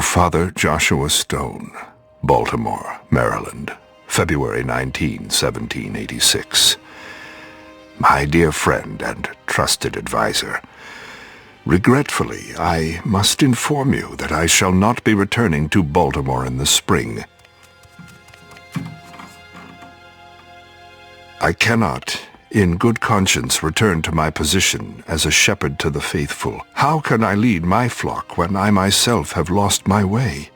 To Father Joshua Stone, Baltimore, Maryland, February 19, 1786. My dear friend and trusted advisor, regretfully, I must inform you that I shall not be returning to Baltimore in the spring. I cannot, in good conscience, return to my position as a shepherd to the faithful. How can I lead my flock when I myself have lost my way?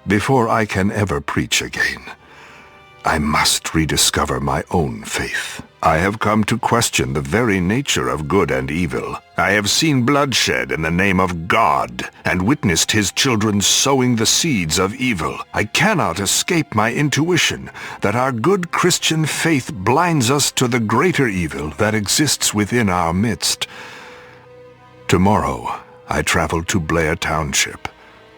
Before I can ever preach again, I must rediscover my own faith. I have come to question the very nature of good and evil. I have seen bloodshed in the name of God, and witnessed his children sowing the seeds of evil. I cannot escape my intuition that our good Christian faith blinds us to the greater evil that exists within our midst. Tomorrow, I travel to Blair Township.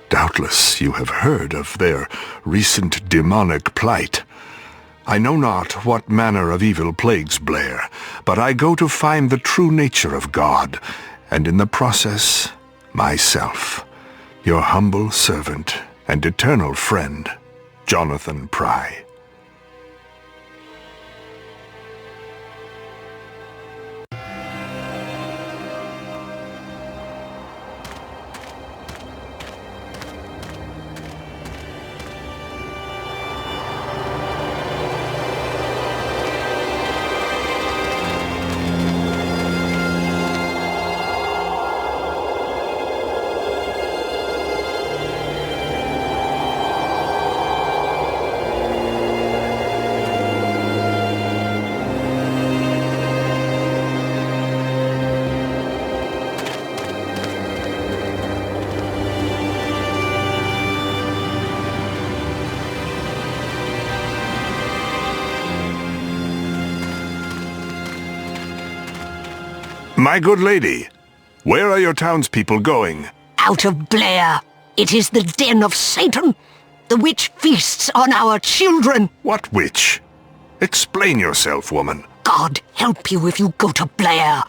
Doubtless you have heard of their recent demonic plight. I know not what manner of evil plagues Blair, but I go to find the true nature of God, and in the process, myself, your humble servant and eternal friend, Jonathan Pry. My good lady, where are your townspeople going? Out of Blair. It is the den of Satan. The witch feasts on our children. What witch? Explain yourself, woman. God help you if you go to Blair.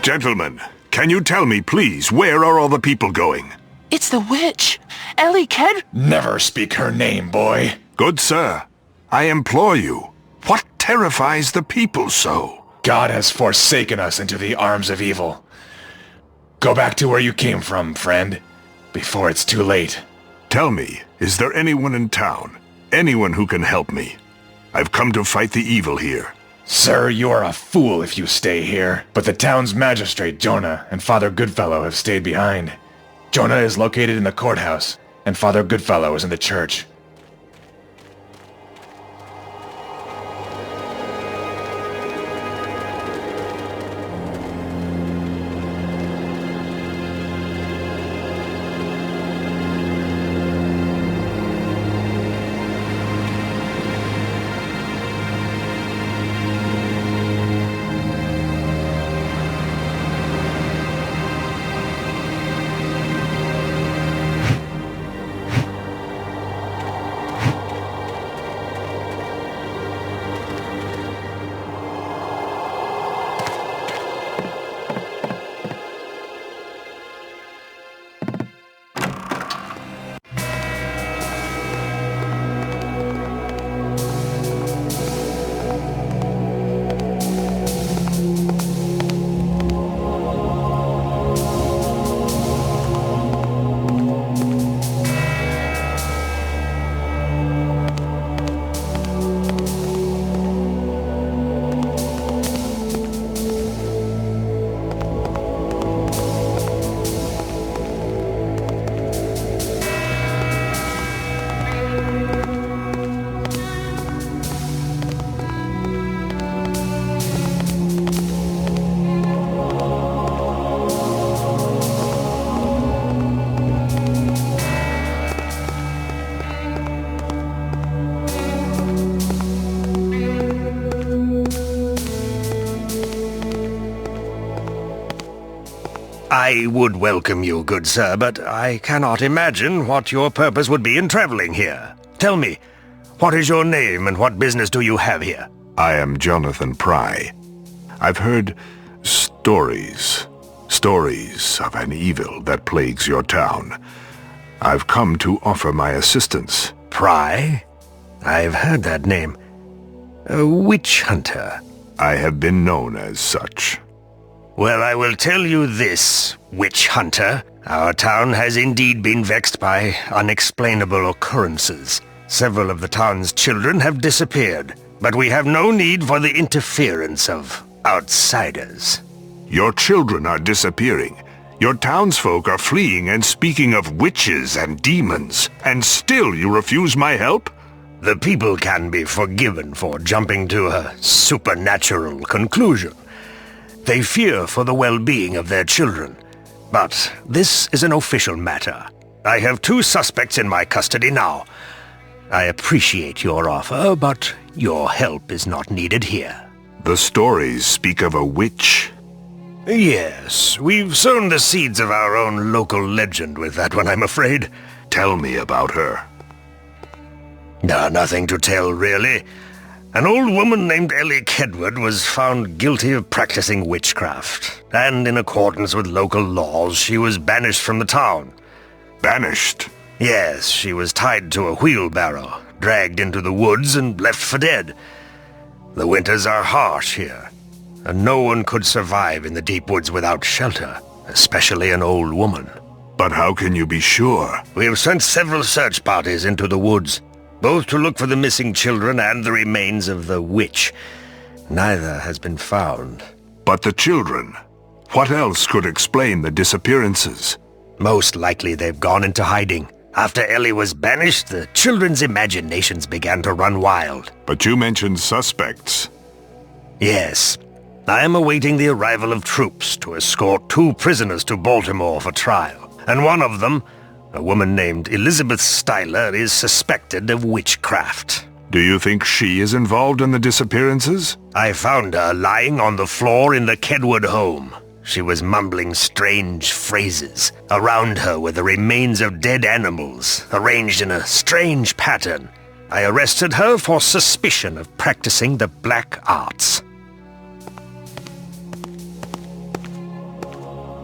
Gentlemen, can you tell me, please, where are all the people going? It's the witch! Elly Kedward! Never speak her name, boy. Good sir, I implore you, what terrifies the people so? God has forsaken us into the arms of evil. Go back to where you came from, friend, before it's too late. Tell me, is there anyone in town? Anyone who can help me? I've come to fight the evil here. Sir, you are a fool if you stay here. But the town's magistrate, Jonah, and Father Goodfellow have stayed behind. Jonah is located in the courthouse, and Father Goodfellow is in the church. I would welcome you, good sir, but I cannot imagine what your purpose would be in traveling here. Tell me, what is your name and what business do you have here? I am Jonathan Pry. I've heard stories of an evil that plagues your town. I've come to offer my assistance. Pry? I've heard that name. A witch hunter. I have been known as such. Well, I will tell you this, witch hunter. Our town has indeed been vexed by unexplainable occurrences. Several of the town's children have disappeared, but we have no need for the interference of outsiders. Your children are disappearing. Your townsfolk are fleeing and speaking of witches and demons, and still you refuse my help? The people can be forgiven for jumping to a supernatural conclusion. They fear for the well-being of their children. But this is an official matter. I have 2 suspects in my custody now. I appreciate your offer, but your help is not needed here. The stories speak of a witch. Yes, we've sown the seeds of our own local legend with that one, I'm afraid. Tell me about her. Nothing to tell, really. An old woman named Elly Kedward was found guilty of practicing witchcraft, and in accordance with local laws, she was banished from the town. Banished? Yes, she was tied to a wheelbarrow, dragged into the woods, and left for dead. The winters are harsh here, and no one could survive in the deep woods without shelter, especially an old woman. But how can you be sure? We have sent several search parties into the woods, both to look for the missing children and the remains of the witch. Neither has been found. But the children? What else could explain the disappearances? Most likely they've gone into hiding. After Elly was banished, the children's imaginations began to run wild. But you mentioned suspects. Yes. I am awaiting the arrival of troops to escort 2 prisoners to Baltimore for trial. And one of them, a woman named Elizabeth Styler, is suspected of witchcraft. Do you think she is involved in the disappearances? I found her lying on the floor in the Kedward home. She was mumbling strange phrases. Around her were the remains of dead animals, arranged in a strange pattern. I arrested her for suspicion of practicing the black arts.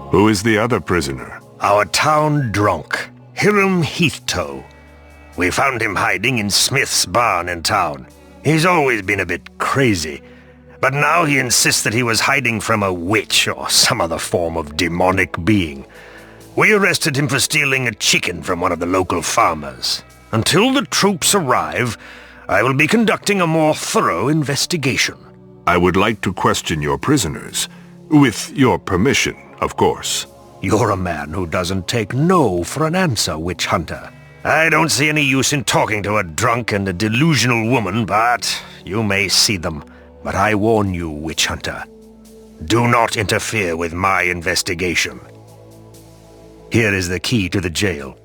Who is the other prisoner? Our town drunk, Hiram Heathtoe. We found him hiding in Smith's barn in town. He's always been a bit crazy, but now he insists that he was hiding from a witch or some other form of demonic being. We arrested him for stealing a chicken from one of the local farmers. Until the troops arrive, I will be conducting a more thorough investigation. I would like to question your prisoners. With your permission, of course. You're a man who doesn't take no for an answer, witch hunter. I don't see any use in talking to a drunk and a delusional woman, but you may see them. But I warn you, witch hunter, do not interfere with my investigation. Here is the key to the jail.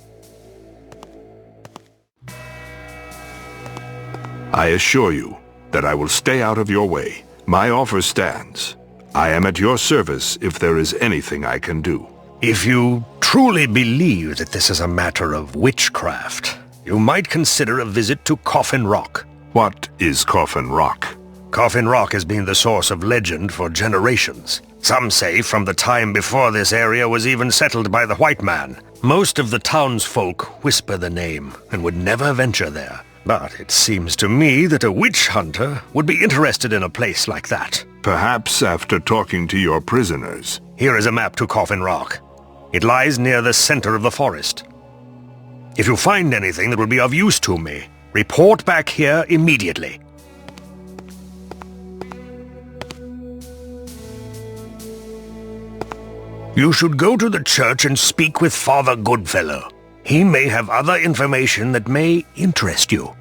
I assure you that I will stay out of your way. My offer stands. I am at your service if there is anything I can do. If you truly believe that this is a matter of witchcraft, you might consider a visit to Coffin Rock. What is Coffin Rock? Coffin Rock has been the source of legend for generations. Some say from the time before this area was even settled by the white man. Most of the townsfolk whisper the name and would never venture there. But it seems to me that a witch hunter would be interested in a place like that. Perhaps after talking to your prisoners. Here is a map to Coffin Rock. It lies near the center of the forest. If you find anything that will be of use to me, report back here immediately. You should go to the church and speak with Father Goodfellow. He may have other information that may interest you.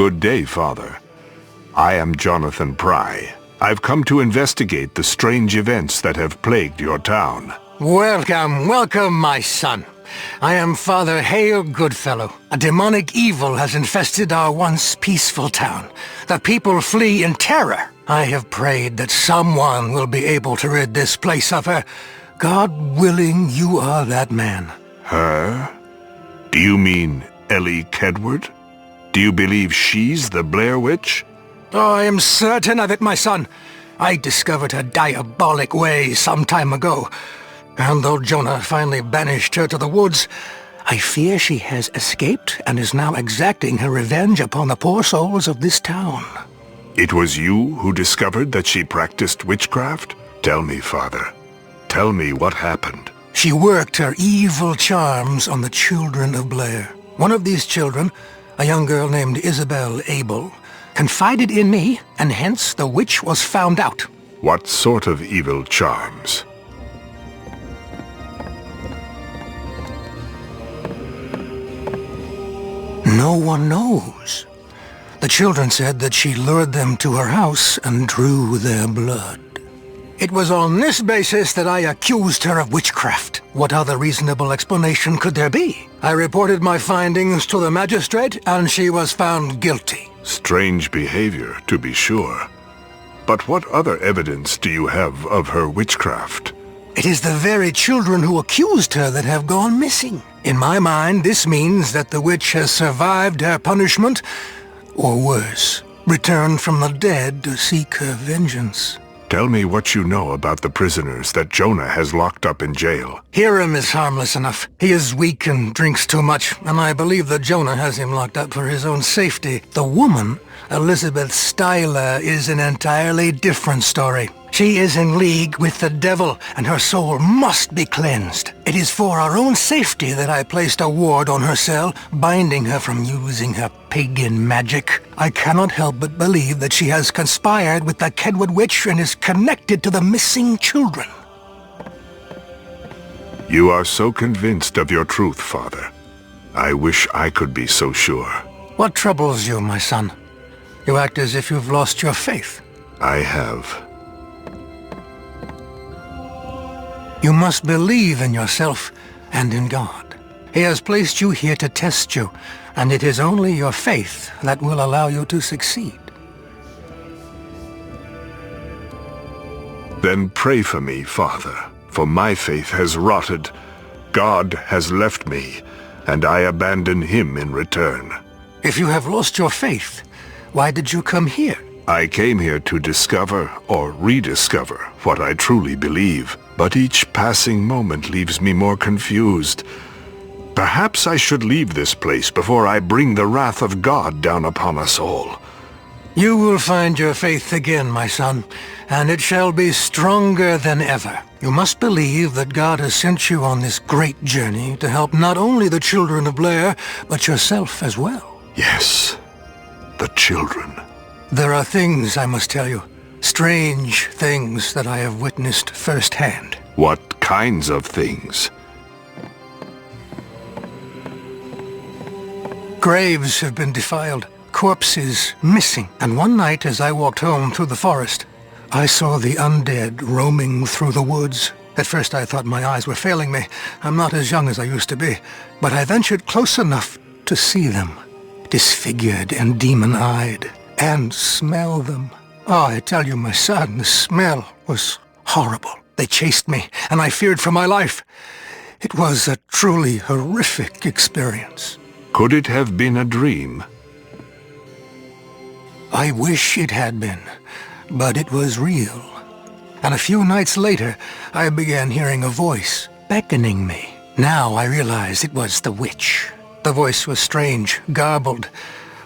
Good day, Father. I am Jonathan Pry. I've come to investigate the strange events that have plagued your town. Welcome, welcome, my son. I am Father Hale Goodfellow. A demonic evil has infested our once peaceful town. The people flee in terror. I have prayed that someone will be able to rid this place of her. God willing, you are that man. Her? Do you mean Elly Kedward? Do you believe she's the Blair Witch? Oh, I am certain of it, my son. I discovered her diabolic ways some time ago. And though Jonah finally banished her to the woods, I fear she has escaped and is now exacting her revenge upon the poor souls of this town. It was you who discovered that she practiced witchcraft? Tell me, Father. Tell me what happened. She worked her evil charms on the children of Blair. One of these children, a young girl named Isabel Abel, confided in me, and hence the witch was found out. What sort of evil charms? No one knows. The children said that she lured them to her house and drew their blood. It was on this basis that I accused her of witchcraft. What other reasonable explanation could there be? I reported my findings to the magistrate, and she was found guilty. Strange behavior, to be sure. But what other evidence do you have of her witchcraft? It is the very children who accused her that have gone missing. In my mind, this means that the witch has survived her punishment, or worse, returned from the dead to seek her vengeance. Tell me what you know about the prisoners that Jonah has locked up in jail. Hiram is harmless enough. He is weak and drinks too much, and I believe that Jonah has him locked up for his own safety. The woman, Elizabeth Styler, is an entirely different story. She is in league with the devil, and her soul must be cleansed. It is for our own safety that I placed a ward on her cell, binding her from using her pagan magic. I cannot help but believe that she has conspired with the Kedward witch and is connected to the missing children. You are so convinced of your truth, Father. I wish I could be so sure. What troubles you, my son? You act as if you've lost your faith. I have. You must believe in yourself and in God. He has placed you here to test you, and it is only your faith that will allow you to succeed. Then pray for me, Father, for my faith has rotted. God has left me, and I abandon him in return. If you have lost your faith, why did you come here? I came here to discover or rediscover what I truly believe, but each passing moment leaves me more confused. Perhaps I should leave this place before I bring the wrath of God down upon us all. You will find your faith again, my son, and it shall be stronger than ever. You must believe that God has sent you on this great journey to help not only the children of Blair, but yourself as well. Yes, the children. There are things I must tell you. Strange things that I have witnessed firsthand. What kinds of things? Graves have been defiled, corpses missing, and one night as I walked home through the forest, I saw the undead roaming through the woods. At first I thought my eyes were failing me. I'm not as young as I used to be, but I ventured close enough to see them, disfigured and demon-eyed, and smell them. Oh, I tell you, my son, the smell was horrible. They chased me, and I feared for my life. It was a truly horrific experience. Could it have been a dream? I wish it had been, but it was real. And a few nights later, I began hearing a voice beckoning me. Now I realized it was the witch. The voice was strange, garbled,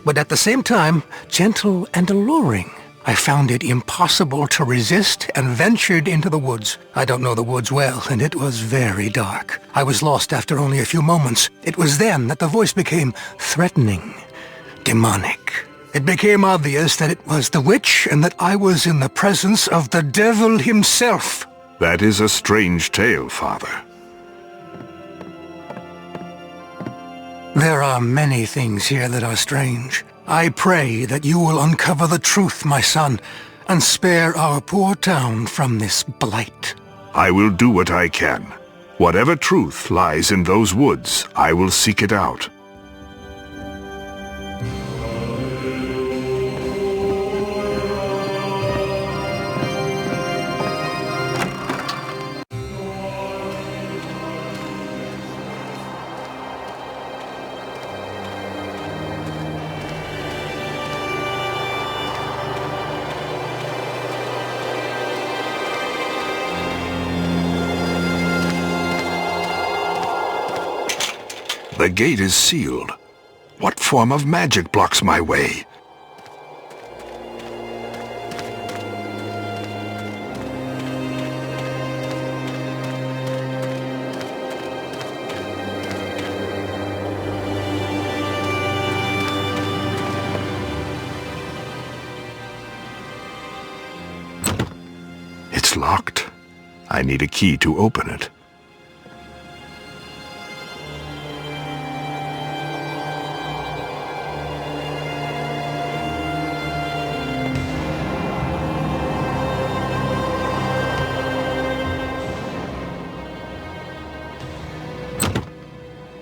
but at the same time, gentle and alluring. I found it impossible to resist and ventured into the woods. I don't know the woods well, and it was very dark. I was lost after only a few moments. It was then that the voice became threatening, demonic. It became obvious that it was the witch and that I was in the presence of the devil himself. That is a strange tale, Father. There are many things here that are strange. I pray that you will uncover the truth, my son, and spare our poor town from this blight. I will do what I can. Whatever truth lies in those woods, I will seek it out. The gate is sealed. What form of magic blocks my way? It's locked. I need a key to open it.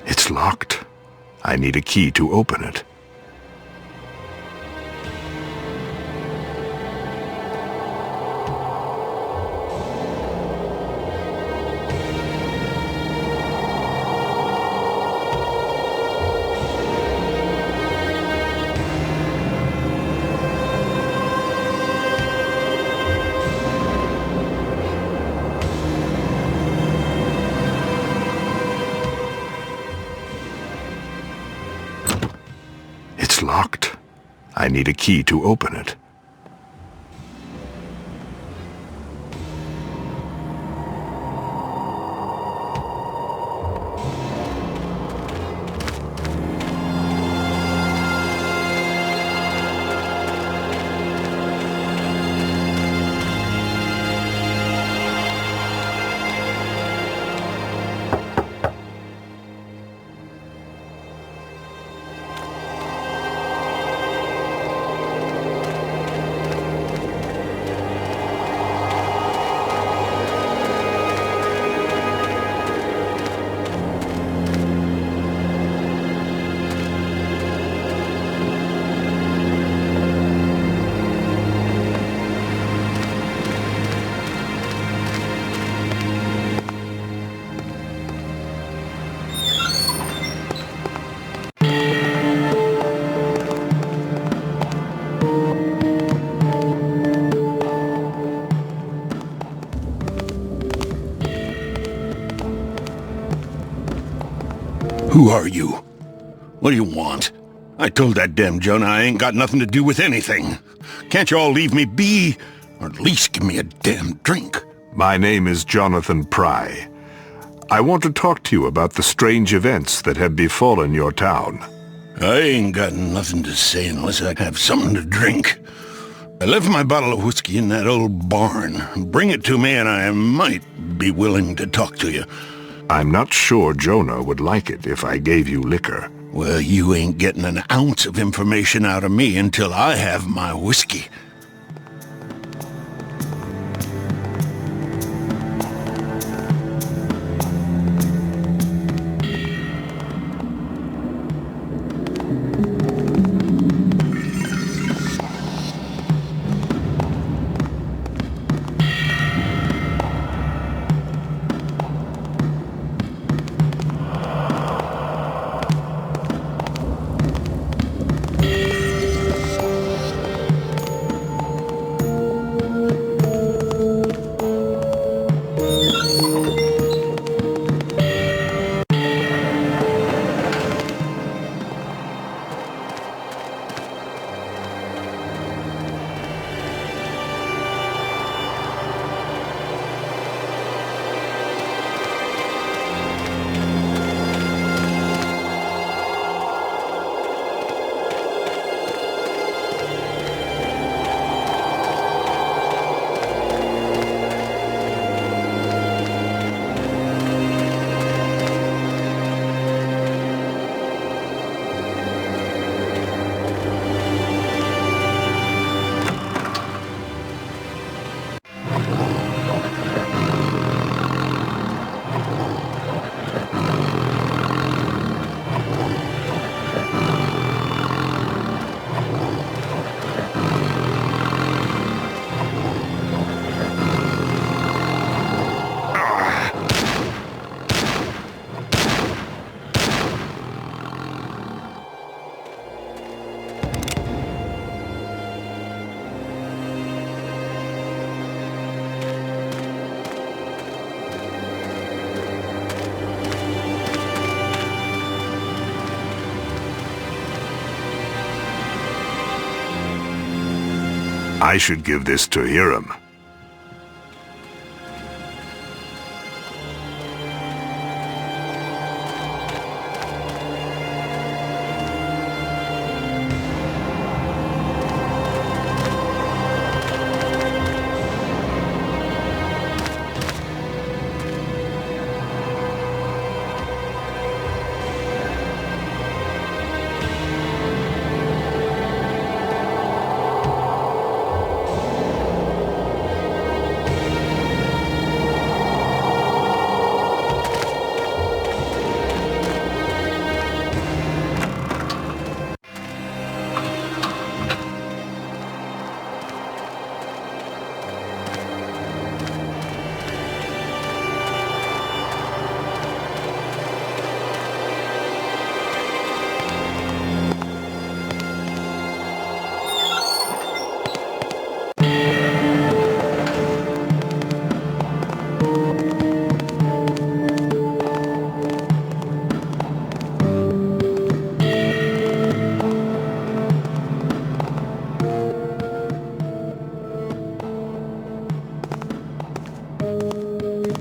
It's locked. I need a key to open it. It's locked. I need a key to open it. Who are you? What do you want? I told that damn Jonah I ain't got nothing to do with anything. Can't you all leave me be? Or at least give me a damn drink? My name is Jonathan Pry. I want to talk to you about the strange events that have befallen your town. I ain't got nothing to say unless I have something to drink. I left my bottle of whiskey in that old barn. Bring it to me and I might be willing to talk to you. I'm not sure Jonah would like it if I gave you liquor. Well, you ain't getting an ounce of information out of me until I have my whiskey. I should give this to Hiram.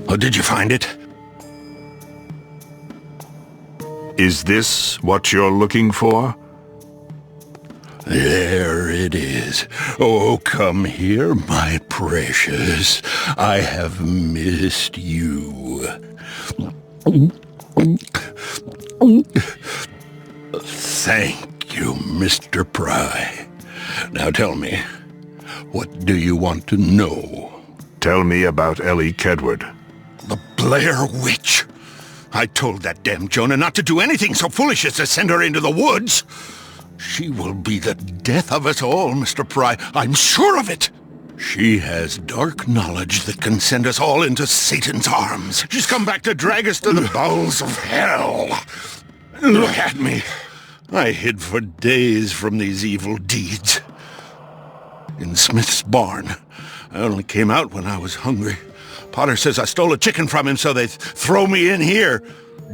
Oh, did you find it? Is this what you're looking for? There it is. Oh, come here, my precious. I have missed you. Thank you, Mr. Pry. Now tell me, what do you want to know? Tell me about Elly Kedward. The Blair Witch. I told that damn Jonah not to do anything so foolish as to send her into the woods. She will be the death of us all, Mr. Pry. I'm sure of it. She has dark knowledge that can send us all into Satan's arms. She's come back to drag us to the bowels of hell. Look at me. I hid for days from these evil deeds. In Smith's barn. I only came out when I was hungry. Potter says I stole a chicken from him, so they throw me in here.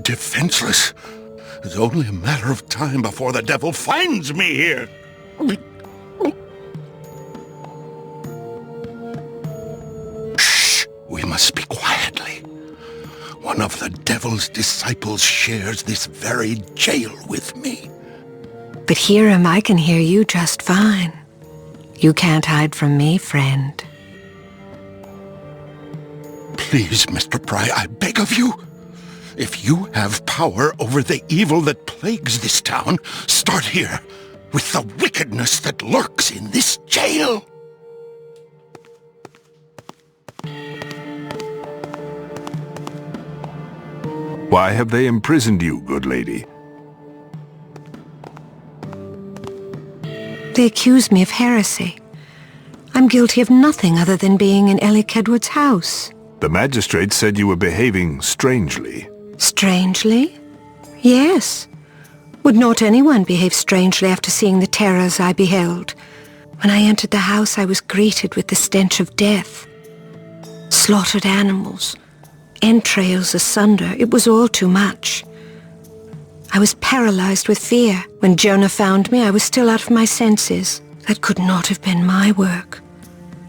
Defenseless. It's only a matter of time before the devil finds me here. Shh! We must speak quietly. One of the devil's disciples shares this very jail with me. But Hiram, I can hear you just fine. You can't hide from me, friend. Please, Mr. Pry, I beg of you. If you have power over the evil that plagues this town, start here with the wickedness that lurks in this jail. Why have they imprisoned you, good lady? They accuse me of heresy. I'm guilty of nothing other than being in Elly Kedward's house. The magistrate said you were behaving strangely. Strangely? Yes. Would not anyone behave strangely after seeing the terrors I beheld? When I entered the house, I was greeted with the stench of death. Slaughtered animals, entrails asunder, it was all too much. I was paralyzed with fear. When Jonah found me, I was still out of my senses. That could not have been my work.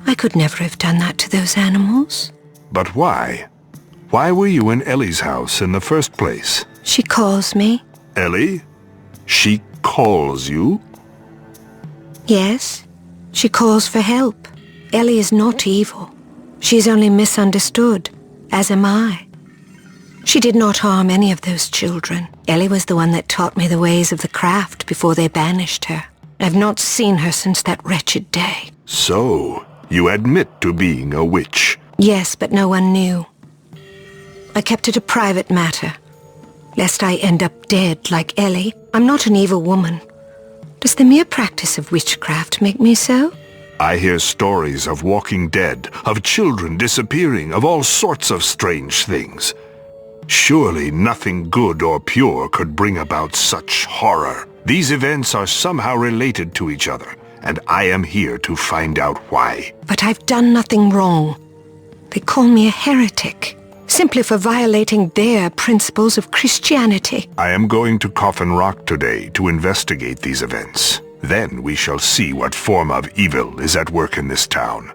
I could never have done that to those animals. But why? Why were you in Elly's house in the first place? She calls me. Elly? She calls you? Yes. She calls for help. Elly is not evil. She is only misunderstood, as am I. She did not harm any of those children. Elly was the one that taught me the ways of the craft before they banished her. I've not seen her since that wretched day. So, you admit to being a witch? Yes, but no one knew. I kept it a private matter, lest I end up dead like Elly. I'm not an evil woman. Does the mere practice of witchcraft make me so? I hear stories of walking dead, of children disappearing, of all sorts of strange things. Surely nothing good or pure could bring about such horror. These events are somehow related to each other, and I am here to find out why. But I've done nothing wrong. They call me a heretic, simply for violating their principles of Christianity. I am going to Coffin Rock today to investigate these events. Then we shall see what form of evil is at work in this town.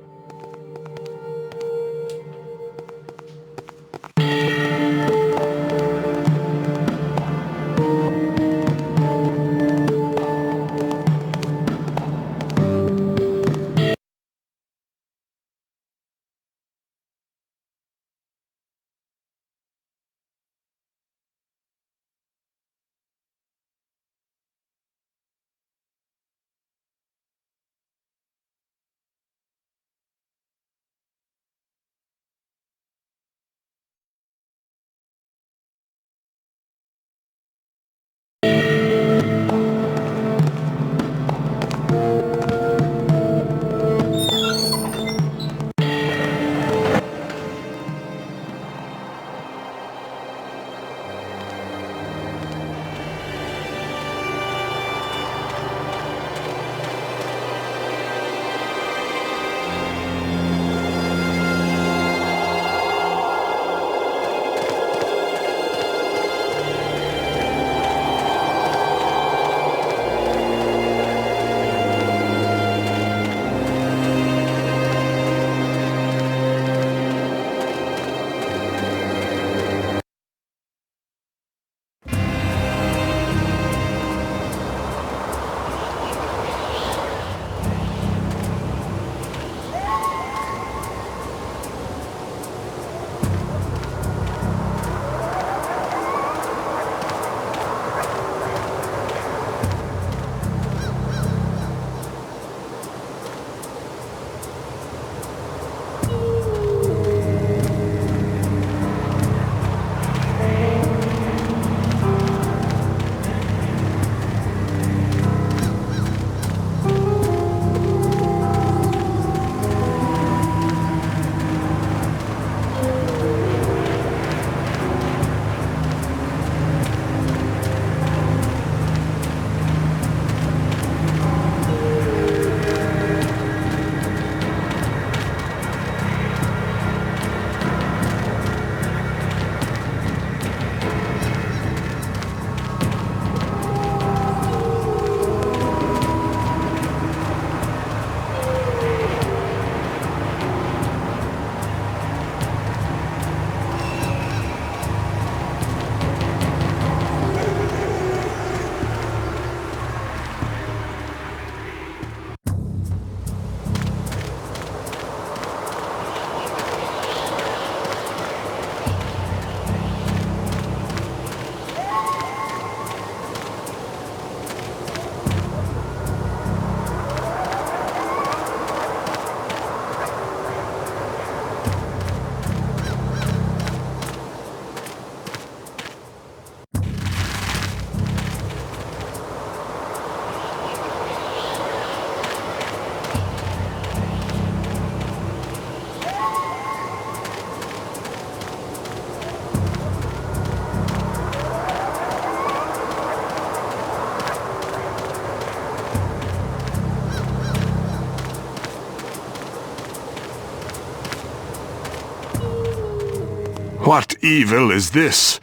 What evil is this?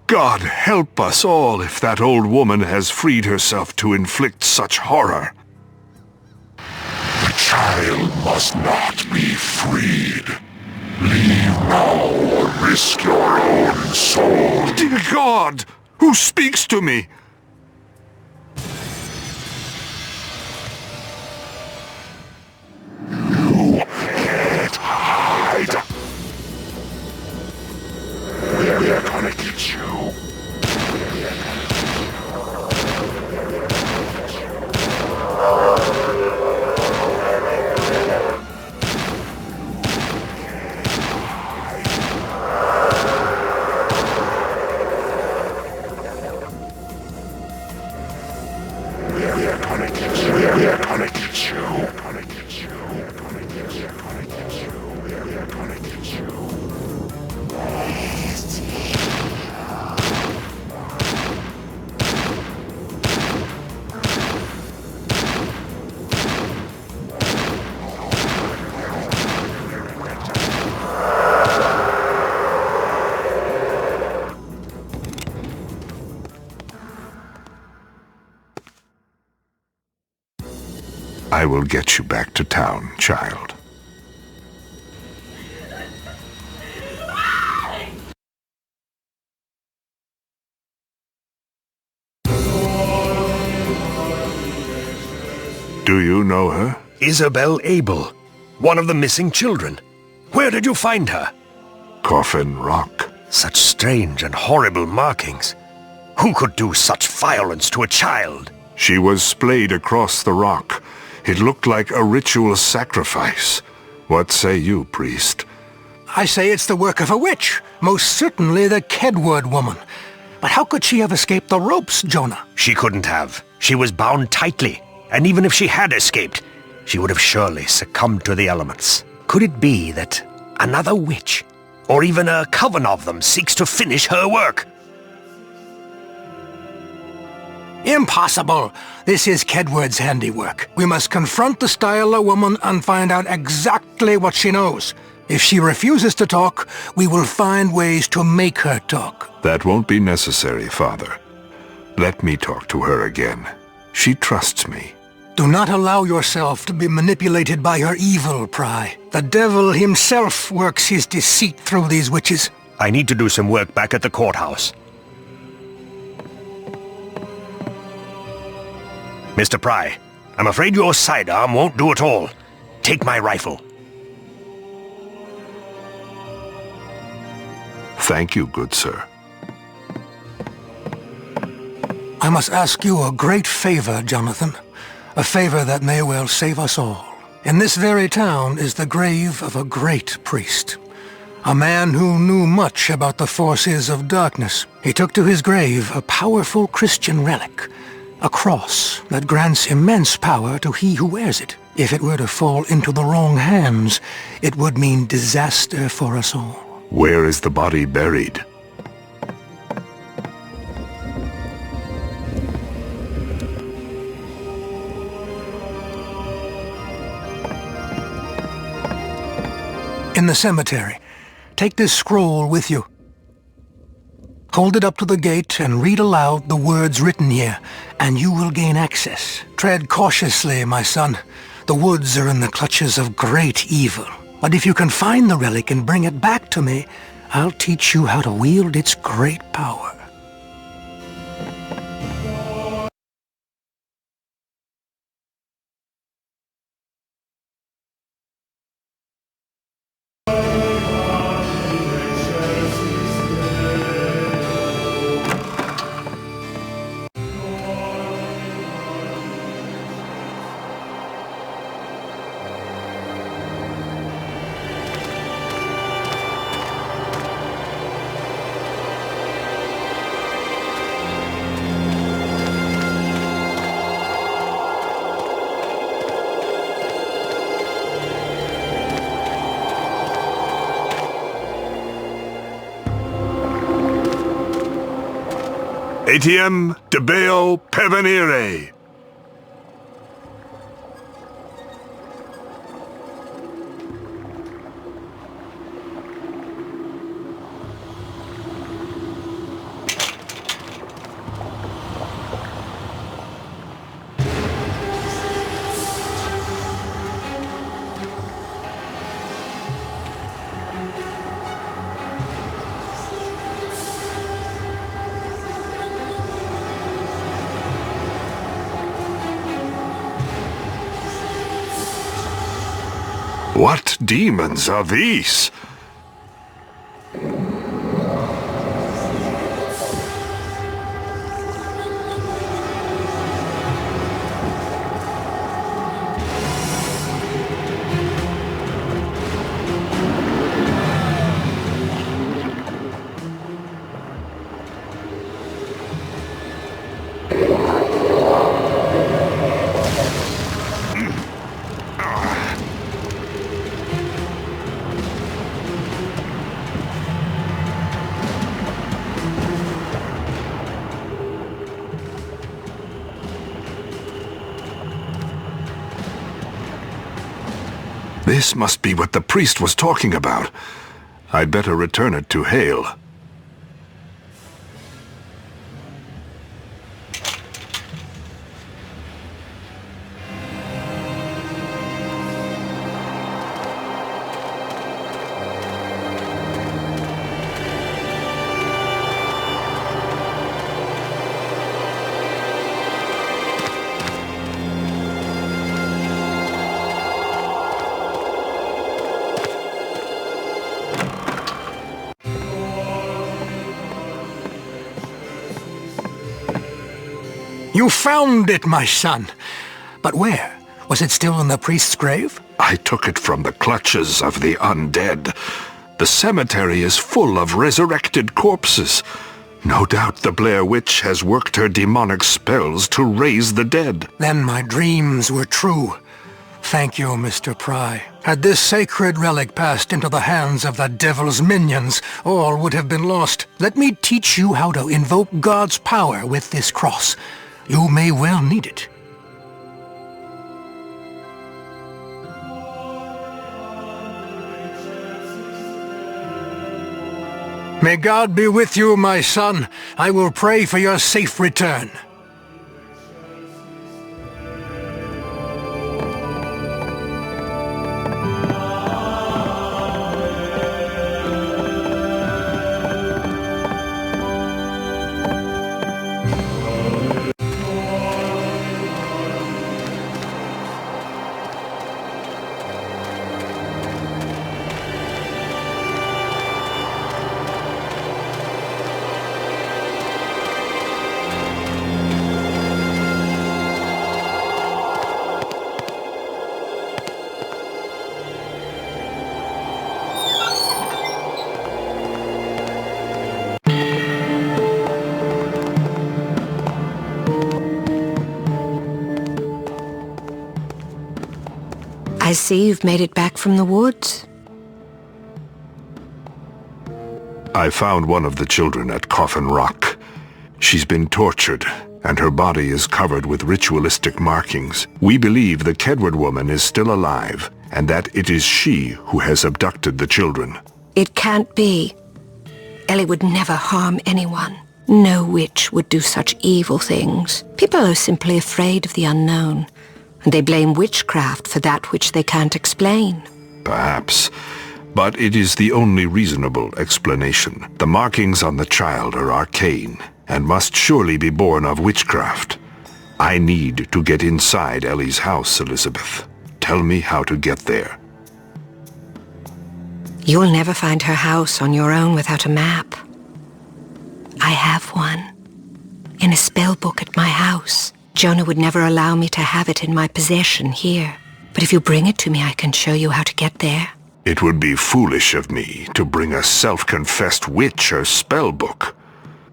God help us all if that old woman has freed herself to inflict such horror. The child must not be freed. Leave now or risk your own soul. Dear God, who speaks to me? You can't hide. We're gonna get you. We're gonna get you. I will get you back to town, child. Do you know her? Isabel Abel, one of the missing children. Where did you find her? Coffin Rock. Such strange and horrible markings. Who could do such violence to a child? She was splayed across the rock. It looked like a ritual sacrifice. What say you, priest? I say it's the work of a witch. Most certainly the Kedward woman. But how could she have escaped the ropes, Jonah? She couldn't have. She was bound tightly. And even if she had escaped, she would have surely succumbed to the elements. Could it be that another witch, or even a coven of them, seeks to finish her work? Impossible! This is Kedward's handiwork. We must confront the Styler woman and find out exactly what she knows. If she refuses to talk, we will find ways to make her talk. That won't be necessary, Father. Let me talk to her again. She trusts me. Do not allow yourself to be manipulated by her evil, Pry. The devil himself works his deceit through these witches. I need to do some work back at the courthouse. Mr. Pry, I'm afraid your sidearm won't do it all. Take my rifle. Thank you, good sir. I must ask you a great favor, Jonathan. A favor that may well save us all. In this very town is the grave of a great priest. A man who knew much about the forces of darkness. He took to his grave a powerful Christian relic. A cross that grants immense power to he who wears it. If it were to fall into the wrong hands, it would mean disaster for us all. Where is the body buried? In the cemetery. Take this scroll with you. Hold it up to the gate and read aloud the words written here, and you will gain access. Tread cautiously, my son. The woods are in the clutches of great evil. But if you can find the relic and bring it back to me, I'll teach you how to wield its great power. Etiam debeo prevenire. What demons are these? This must be what the priest was talking about. I'd better return it to Hale. You found it, my son. But where? Was it still in the priest's grave? I took it from the clutches of the undead. The cemetery is full of resurrected corpses. No doubt the Blair Witch has worked her demonic spells to raise the dead. Then my dreams were true. Thank you, Mr. Pry. Had this sacred relic passed into the hands of the devil's minions, all would have been lost. Let me teach you how to invoke God's power with this cross. You may well need it. May God be with you, my son. I will pray for your safe return. I see you've made it back from the woods. I found one of the children at Coffin Rock. She's been tortured, and her body is covered with ritualistic markings. We believe the Kedward woman is still alive, and that it is she who has abducted the children. It can't be. Elly would never harm anyone. No witch would do such evil things. People are simply afraid of the unknown, and they blame witchcraft for that which they can't explain. Perhaps, but it is the only reasonable explanation. The markings on the child are arcane, and must surely be born of witchcraft. I need to get inside Elly's house, Elizabeth. Tell me how to get there. You'll never find her house on your own without a map. I have one. In a spell book at my house. Jonah would never allow me to have it in my possession here. But if you bring it to me, I can show you how to get there. It would be foolish of me to bring a self-confessed witch her spell book.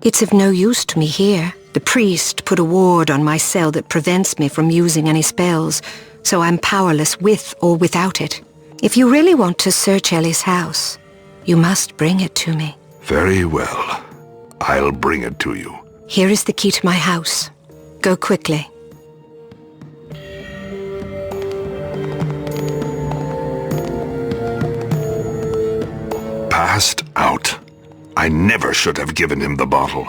It's of no use to me here. The priest put a ward on my cell that prevents me from using any spells, so I'm powerless with or without it. If you really want to search Elly's house, you must bring it to me. Very well. I'll bring it to you. Here is the key to my house. Go quickly. Passed out. I never should have given him the bottle.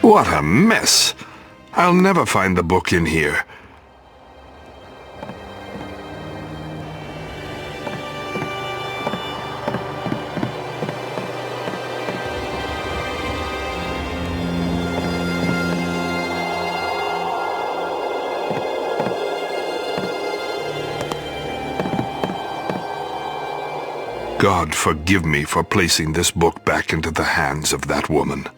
What a mess! I'll never find the book in here. God forgive me for placing this book back into the hands of that woman.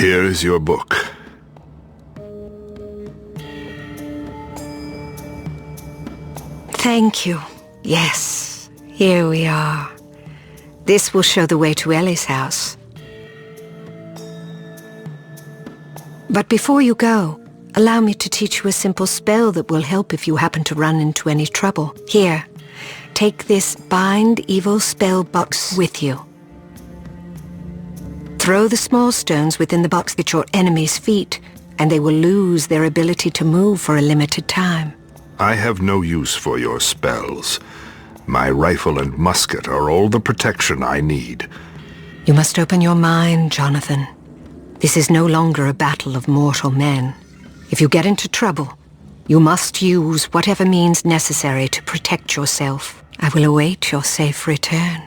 Here is your book. Thank you. Yes, here we are. This will show the way to Elly's house. But before you go, allow me to teach you a simple spell that will help if you happen to run into any trouble. Here, take this Bind Evil spell box with you. Throw the small stones within the box at your enemy's feet, and they will lose their ability to move for a limited time. I have no use for your spells. My rifle and musket are all the protection I need. You must open your mind, Jonathan. This is no longer a battle of mortal men. If you get into trouble, you must use whatever means necessary to protect yourself. I will await your safe return.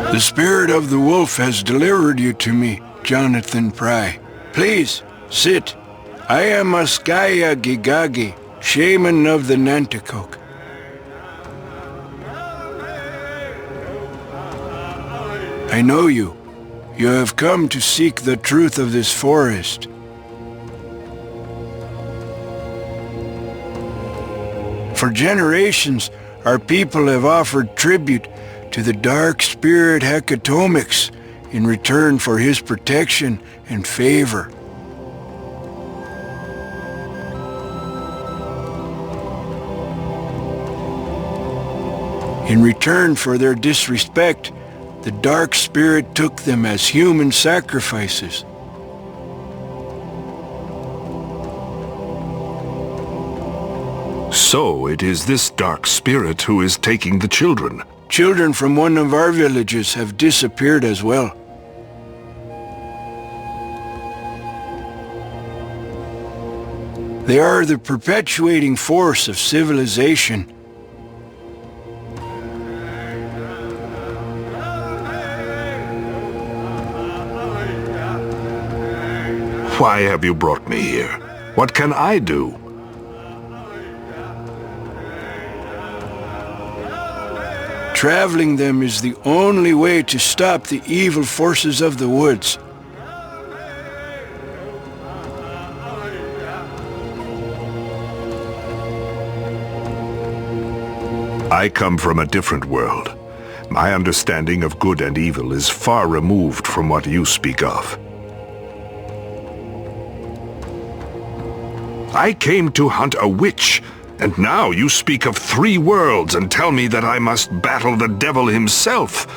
The spirit of the wolf has delivered you to me, Jonathan Pry. Please, sit. I am Askaya Gigagi, shaman of the Nanticoke. I know you. You have come to seek the truth of this forest. For generations, our people have offered tribute to the dark spirit Hecatomix in return for his protection and favor. In return for their disrespect, the dark spirit took them as human sacrifices. So it is this dark spirit who is taking the children. Children from one of our villages have disappeared as well. They are the perpetuating force of civilization. Why have you brought me here? What can I do? Traveling them is the only way to stop the evil forces of the woods. I come from a different world. My understanding of good and evil is far removed from what you speak of. I came to hunt a witch, and now you speak of 3 worlds and tell me that I must battle the devil himself.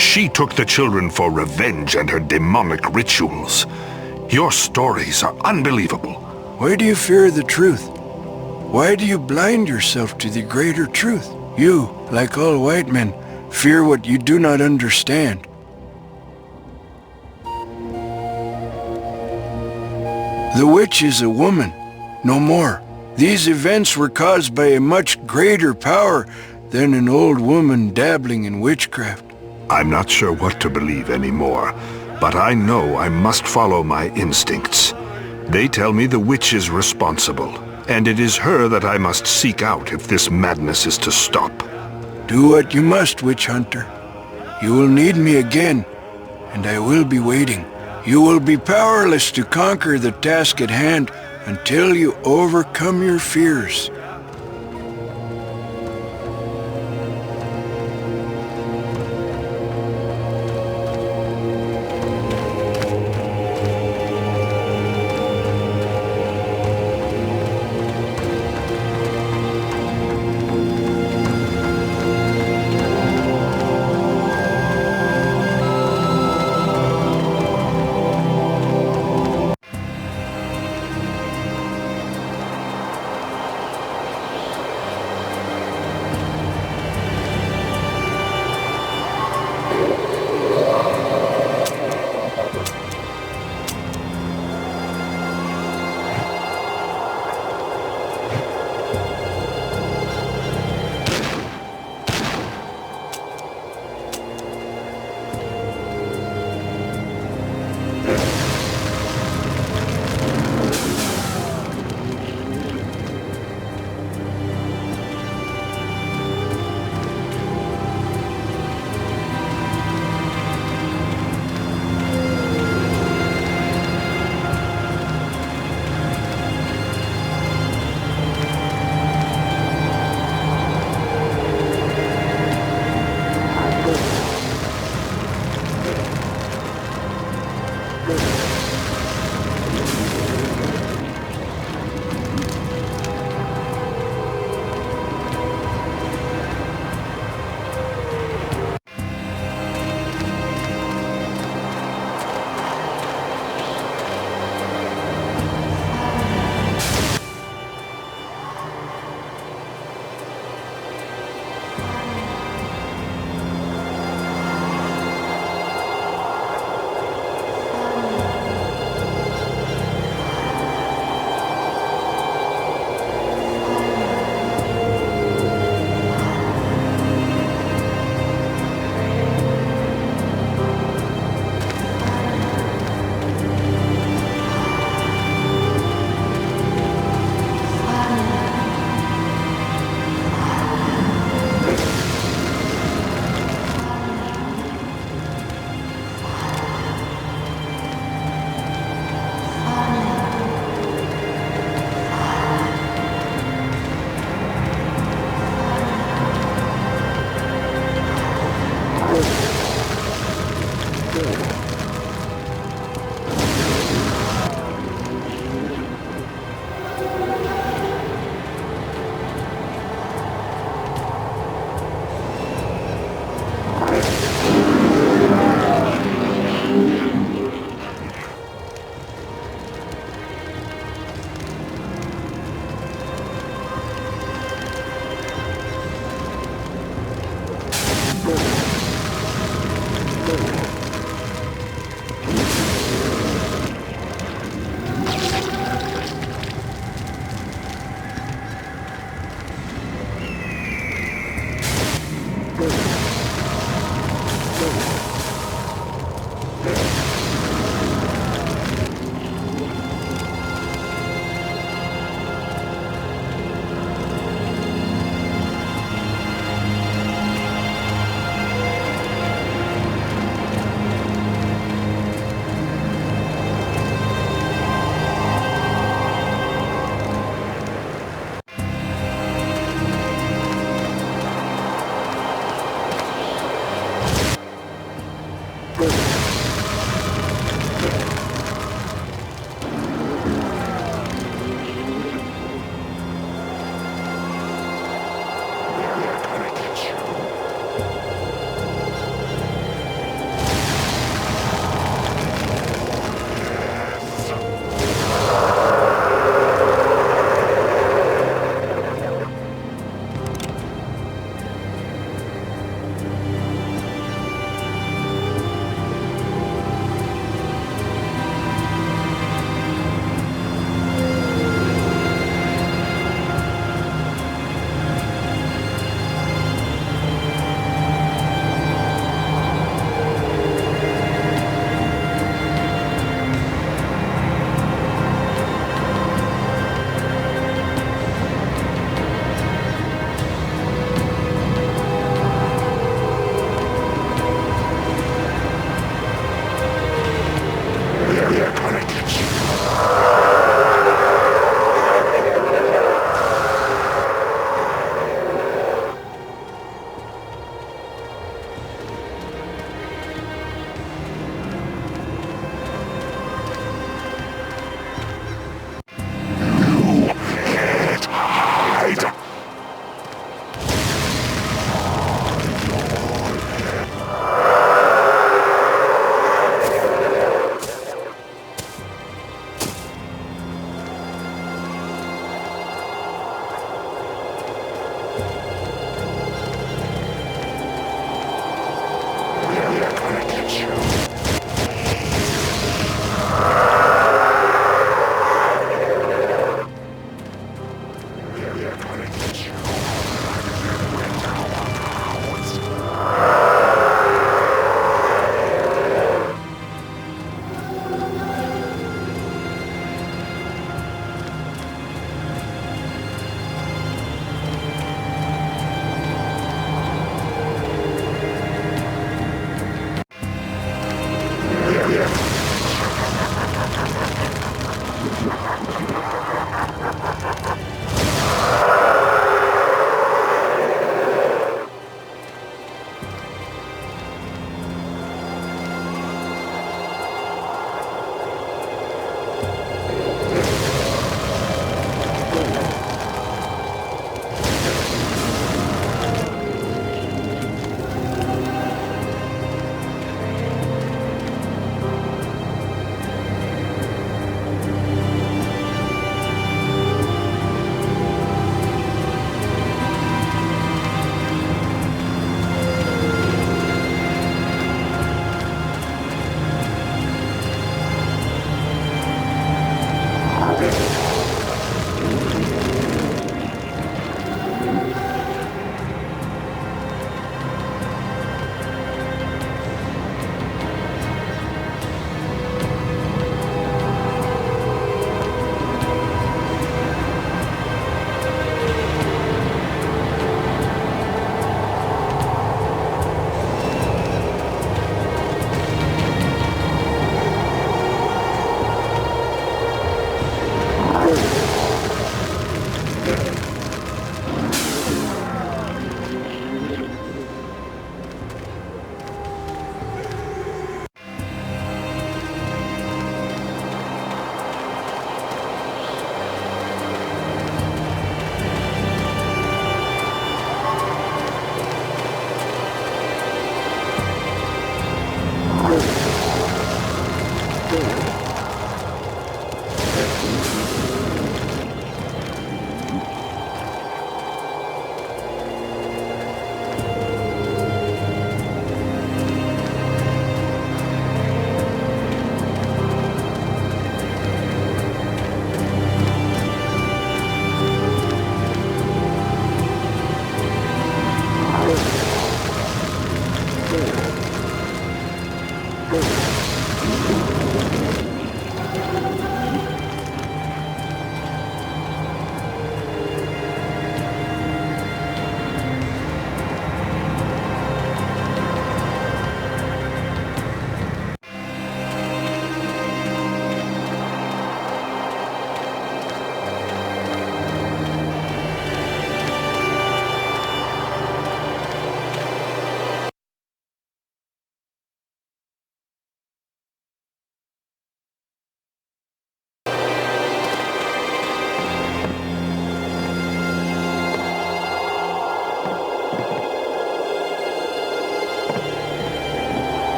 She took the children for revenge and her demonic rituals. Your stories are unbelievable. Why do you fear the truth? Why do you blind yourself to the greater truth? You, like all white men, fear what you do not understand. The witch is a woman, no more. These events were caused by a much greater power than an old woman dabbling in witchcraft. I'm not sure what to believe anymore, but I know I must follow my instincts. They tell me the witch is responsible, and it is her that I must seek out if this madness is to stop. Do what you must, witch hunter. You will need me again, and I will be waiting. You will be powerless to conquer the task at hand until you overcome your fears.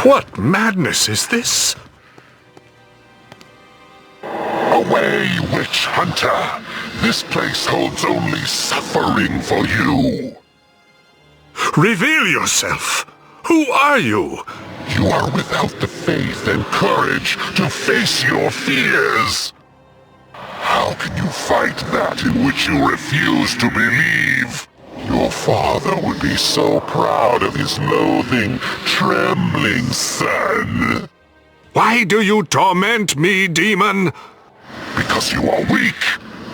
What madness is this? Away, witch hunter! This place holds only suffering for you. Reveal yourself! Who are you? You are without the faith and courage to face your fears. How can you fight that in which you refuse to believe? Your father would be so proud of his loathing, trembling son. Why do you torment me, demon? Because you are weak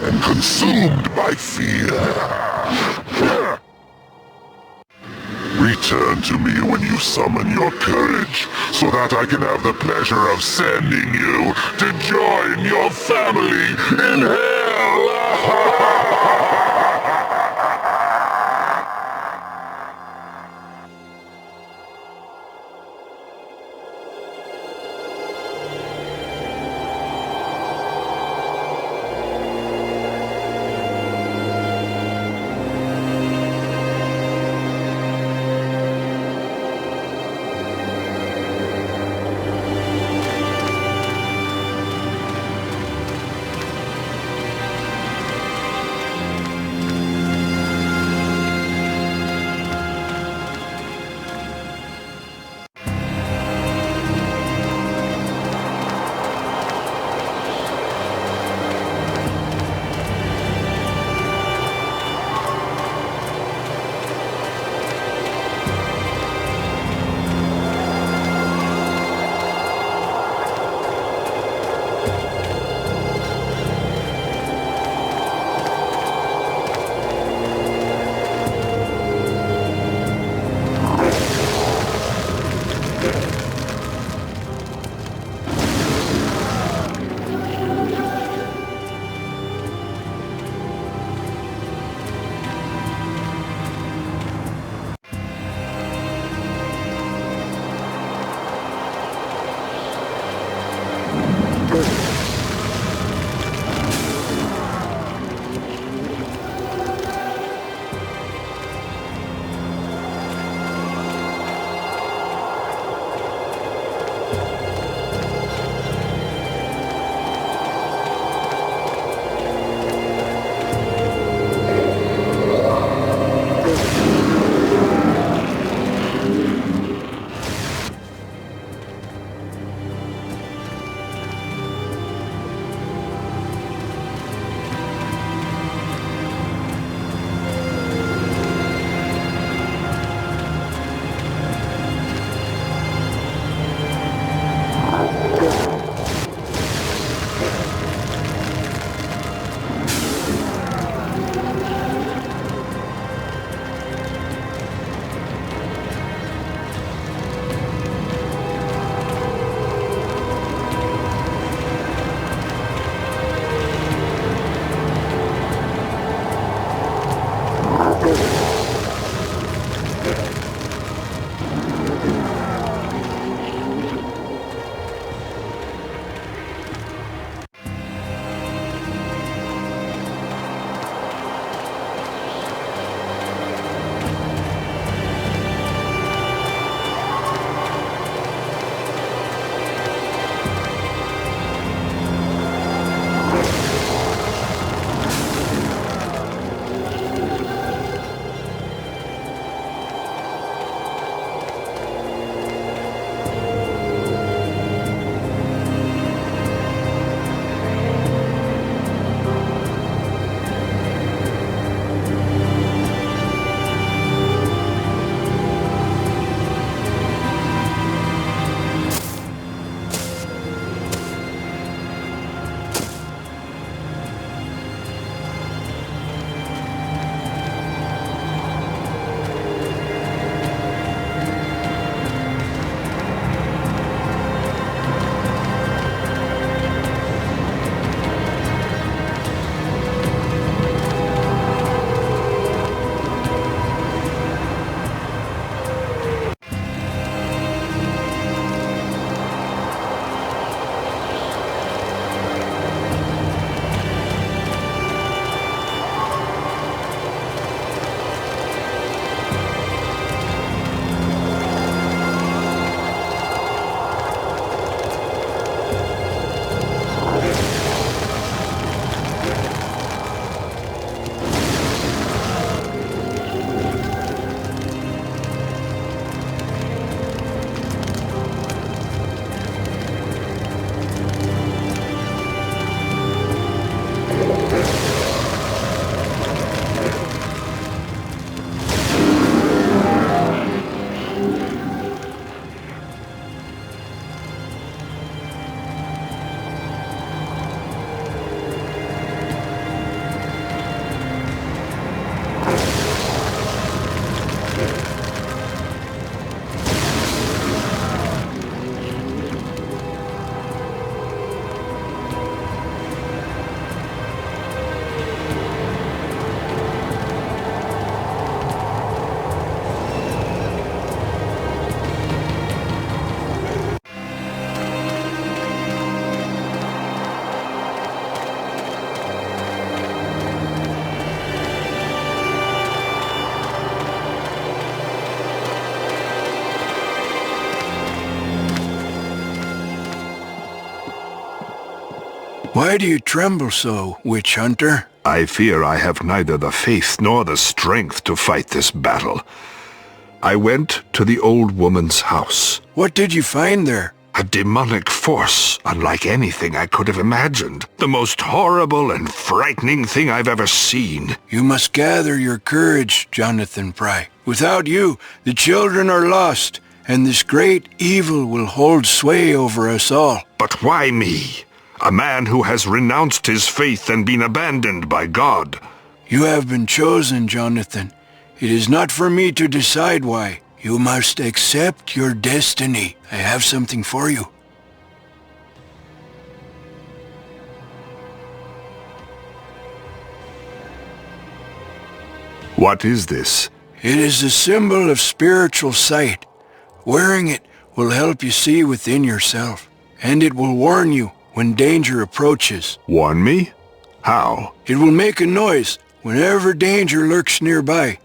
and consumed by fear. Return to me when you summon your courage, so that I can have the pleasure of sending you to join your family in hell! Why do you tremble so, witch hunter? I fear I have neither the faith nor the strength to fight this battle. I went to the old woman's house. What did you find there? A demonic force, unlike anything I could have imagined. The most horrible and frightening thing I've ever seen. You must gather your courage, Jonathan Pry. Without you, the children are lost, and this great evil will hold sway over us all. But why me? A man who has renounced his faith and been abandoned by God. You have been chosen, Jonathan. It is not for me to decide why. You must accept your destiny. I have something for you. What is this? It is a symbol of spiritual sight. Wearing it will help you see within yourself, and it will warn you when danger approaches. Warn me? How? It will make a noise whenever danger lurks nearby.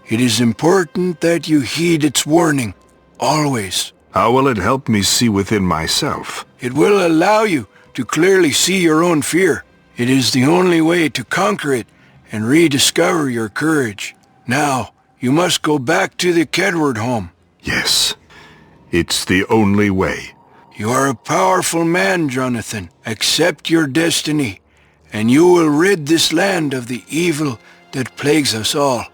It is important that you heed its warning, always. How will it help me see within myself? It will allow you to clearly see your own fear. It is the only way to conquer it and rediscover your courage. Now, you must go back to the Kedward home. Yes, it's the only way. You are a powerful man, Jonathan. Accept your destiny, and you will rid this land of the evil that plagues us all.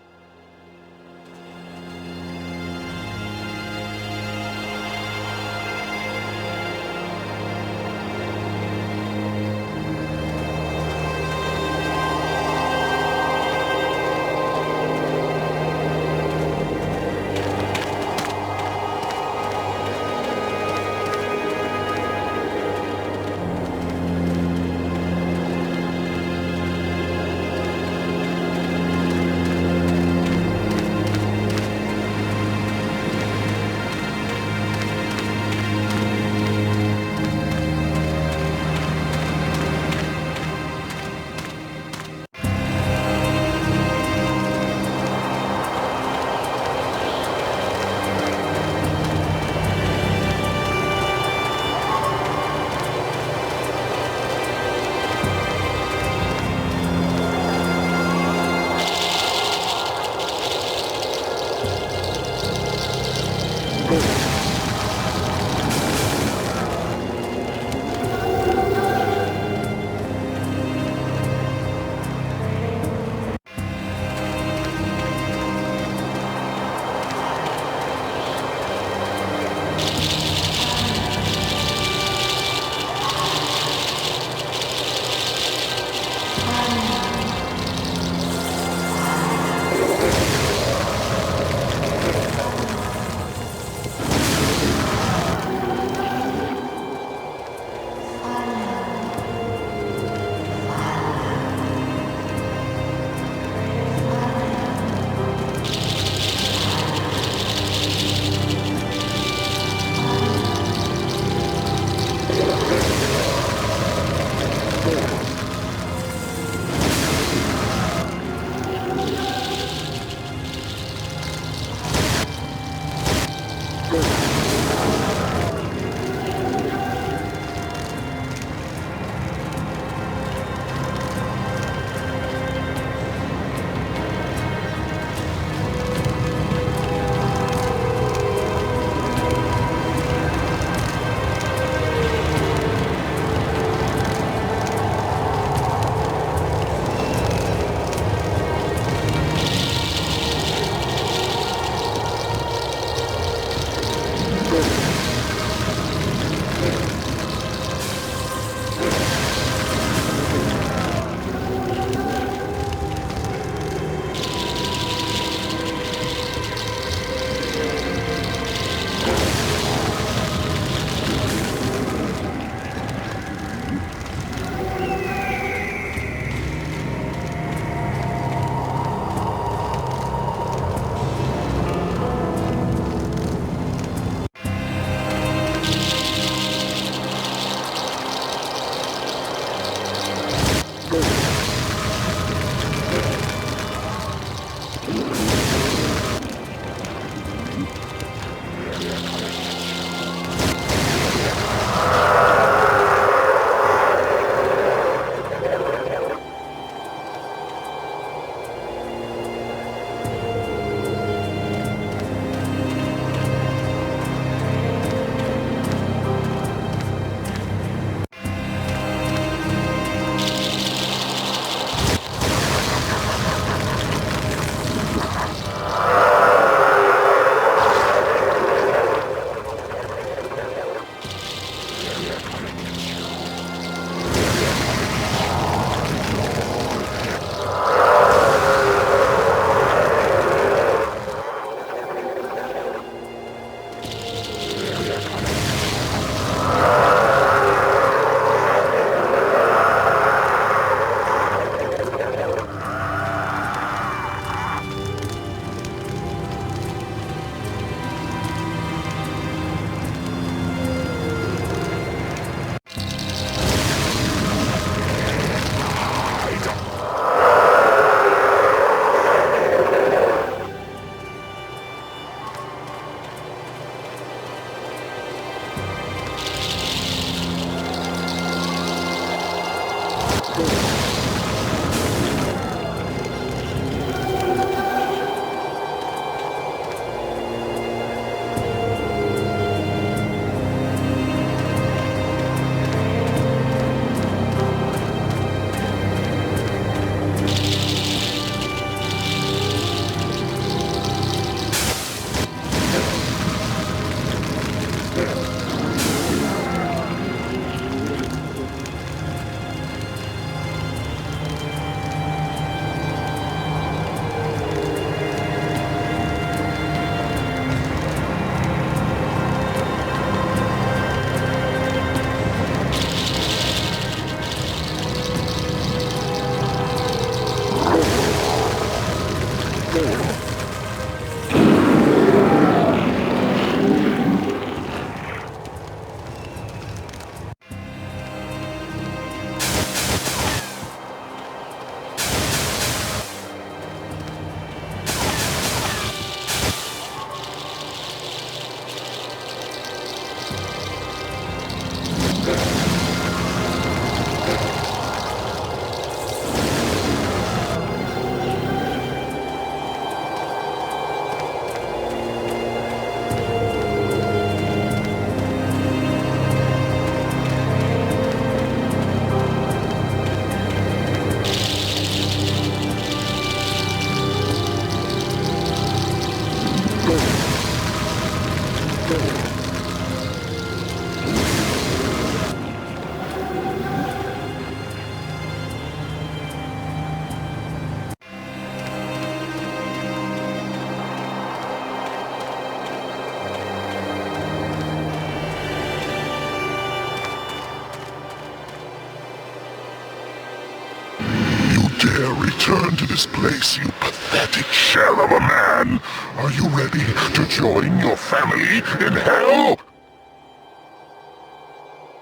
Dare return to this place, you pathetic shell of a man? Are you ready to join your family in hell?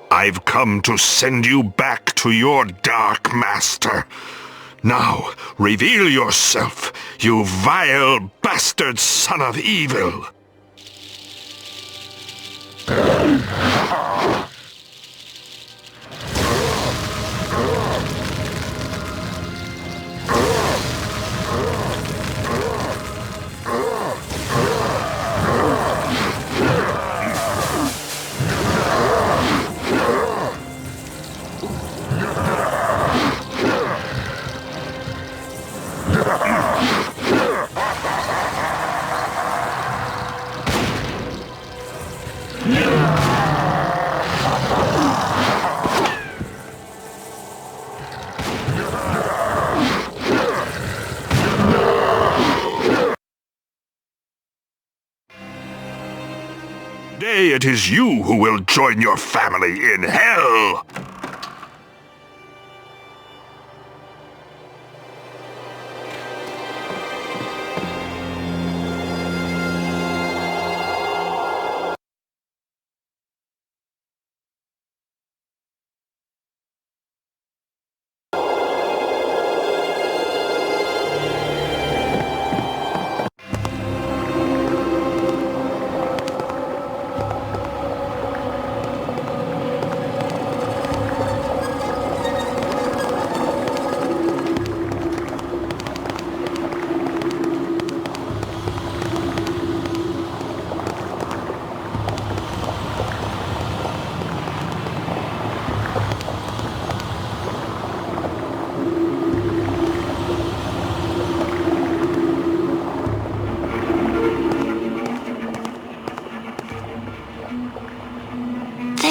I've come to send you back to your dark master. Now, reveal yourself, you vile bastard son of evil! Today it is you who will join your family in hell!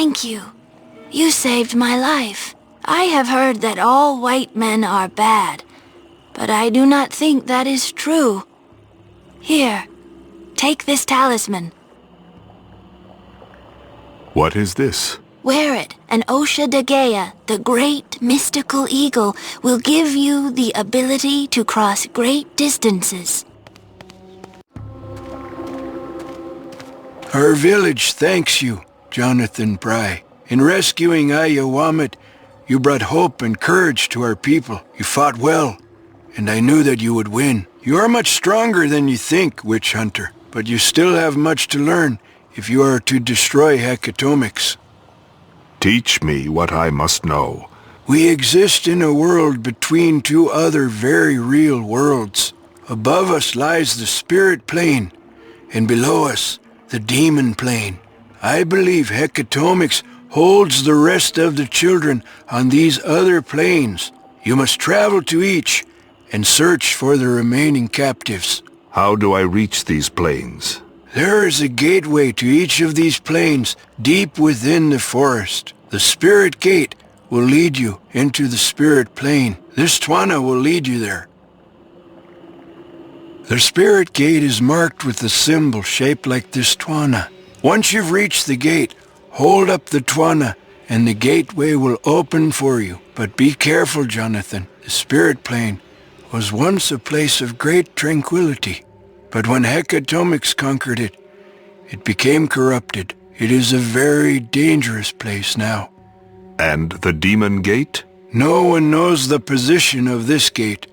Thank you. You saved my life. I have heard that all white men are bad, but I do not think that is true. Here, take this talisman. What is this? Wear it, and Osha Dagea, the great mystical eagle, will give you the ability to cross great distances. Our village thanks you, Jonathan Pry. In rescuing Ayawamut, you brought hope and courage to our people. You fought well, and I knew that you would win. You are much stronger than you think, Witch Hunter, but you still have much to learn if you are to destroy Hecatomics. Teach me what I must know. We exist in a world between two other very real worlds. Above us lies the spirit plane, and below us, the demon plane. I believe Hecatomics holds the rest of the children on these other planes. You must travel to each and search for the remaining captives. How do I reach these planes? There is a gateway to each of these planes deep within the forest. The spirit gate will lead you into the spirit plane. This Twana will lead you there. The spirit gate is marked with a symbol shaped like this Twana. Once you've reached the gate, hold up the Twana and the gateway will open for you. But be careful, Jonathan. The spirit plane was once a place of great tranquility, but when Hecatomix conquered it, it became corrupted. It is a very dangerous place now. And the Demon Gate? No one knows the position of this gate.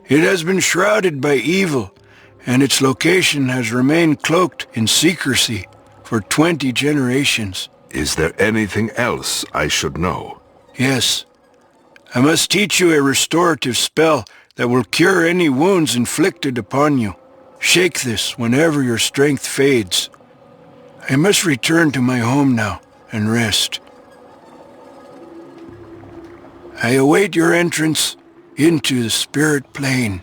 It has been shrouded by evil, and its location has remained cloaked in secrecy for 20 generations. Is there anything else I should know? Yes. I must teach you a restorative spell that will cure any wounds inflicted upon you. Shake this whenever your strength fades. I must return to my home now and rest. I await your entrance into the spirit plane.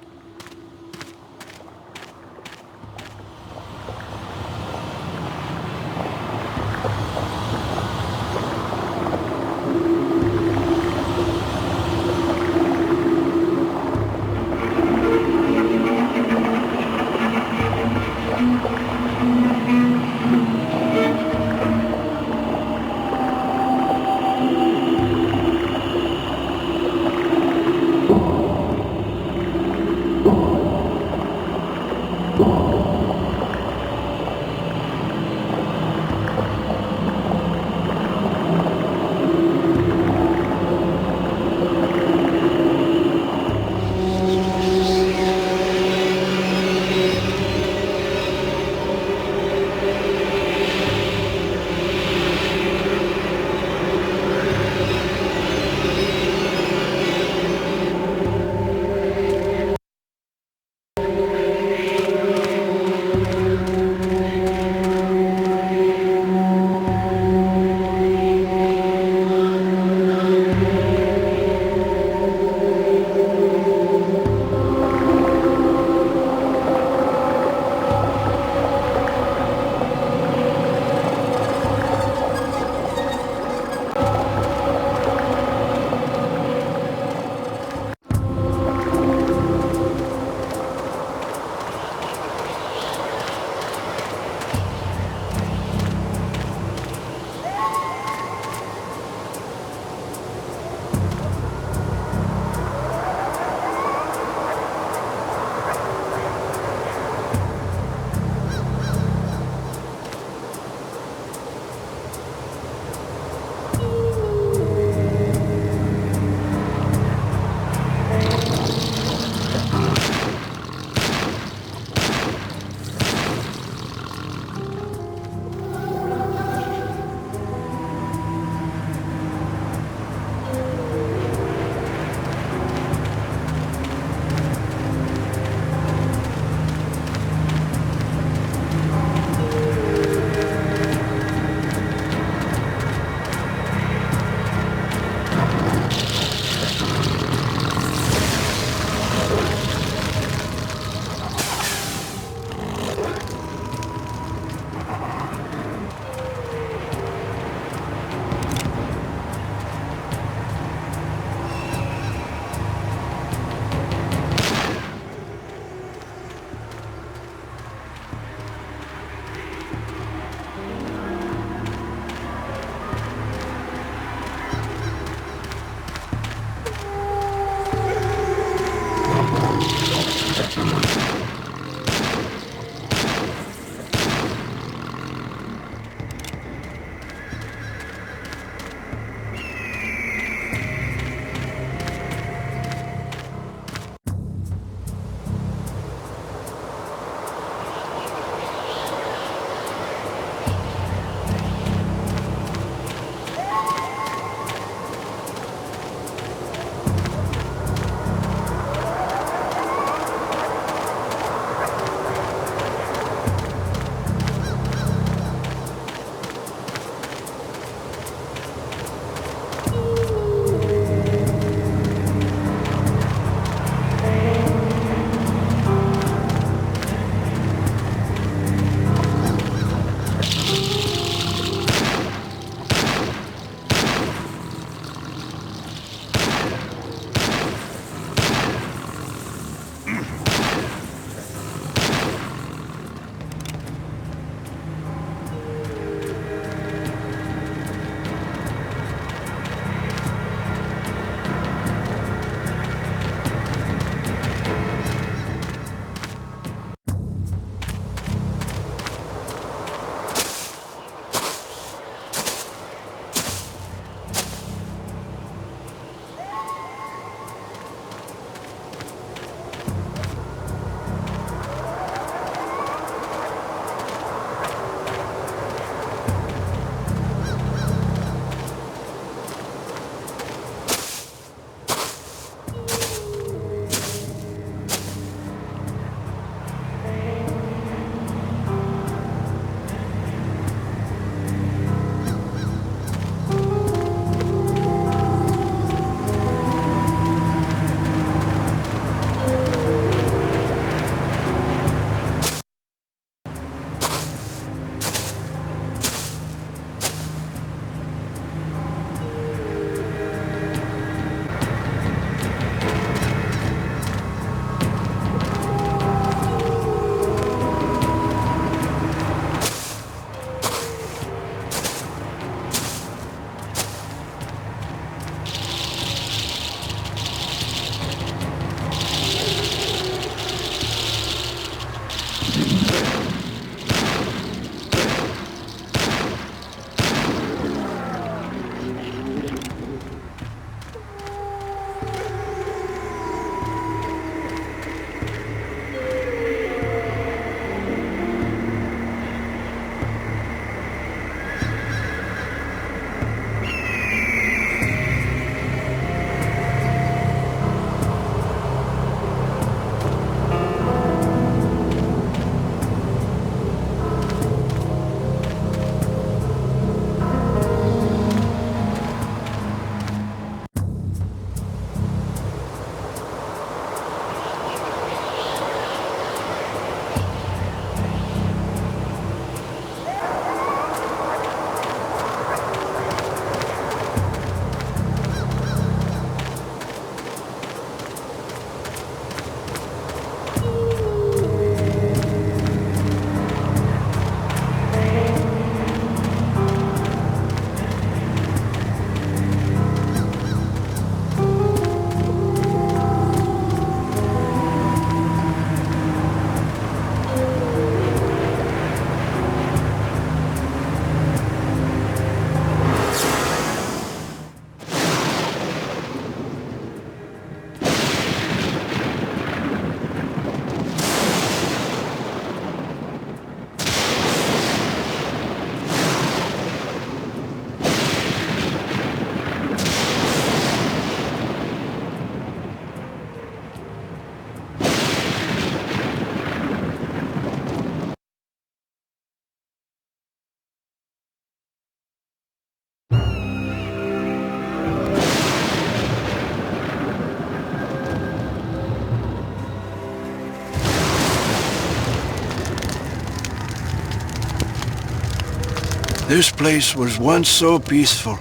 This place was once so peaceful.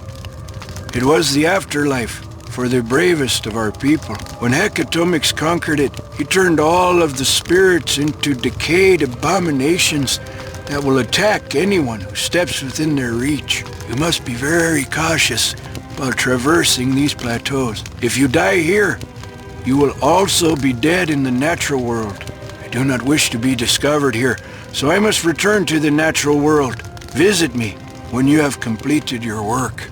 It was the afterlife for the bravest of our people. When Hecatomix conquered it, he turned all of the spirits into decayed abominations that will attack anyone who steps within their reach. You must be very cautious while traversing these plateaus. If you die here, you will also be dead in the natural world. I do not wish to be discovered here, so I must return to the natural world. Visit me when you have completed your work.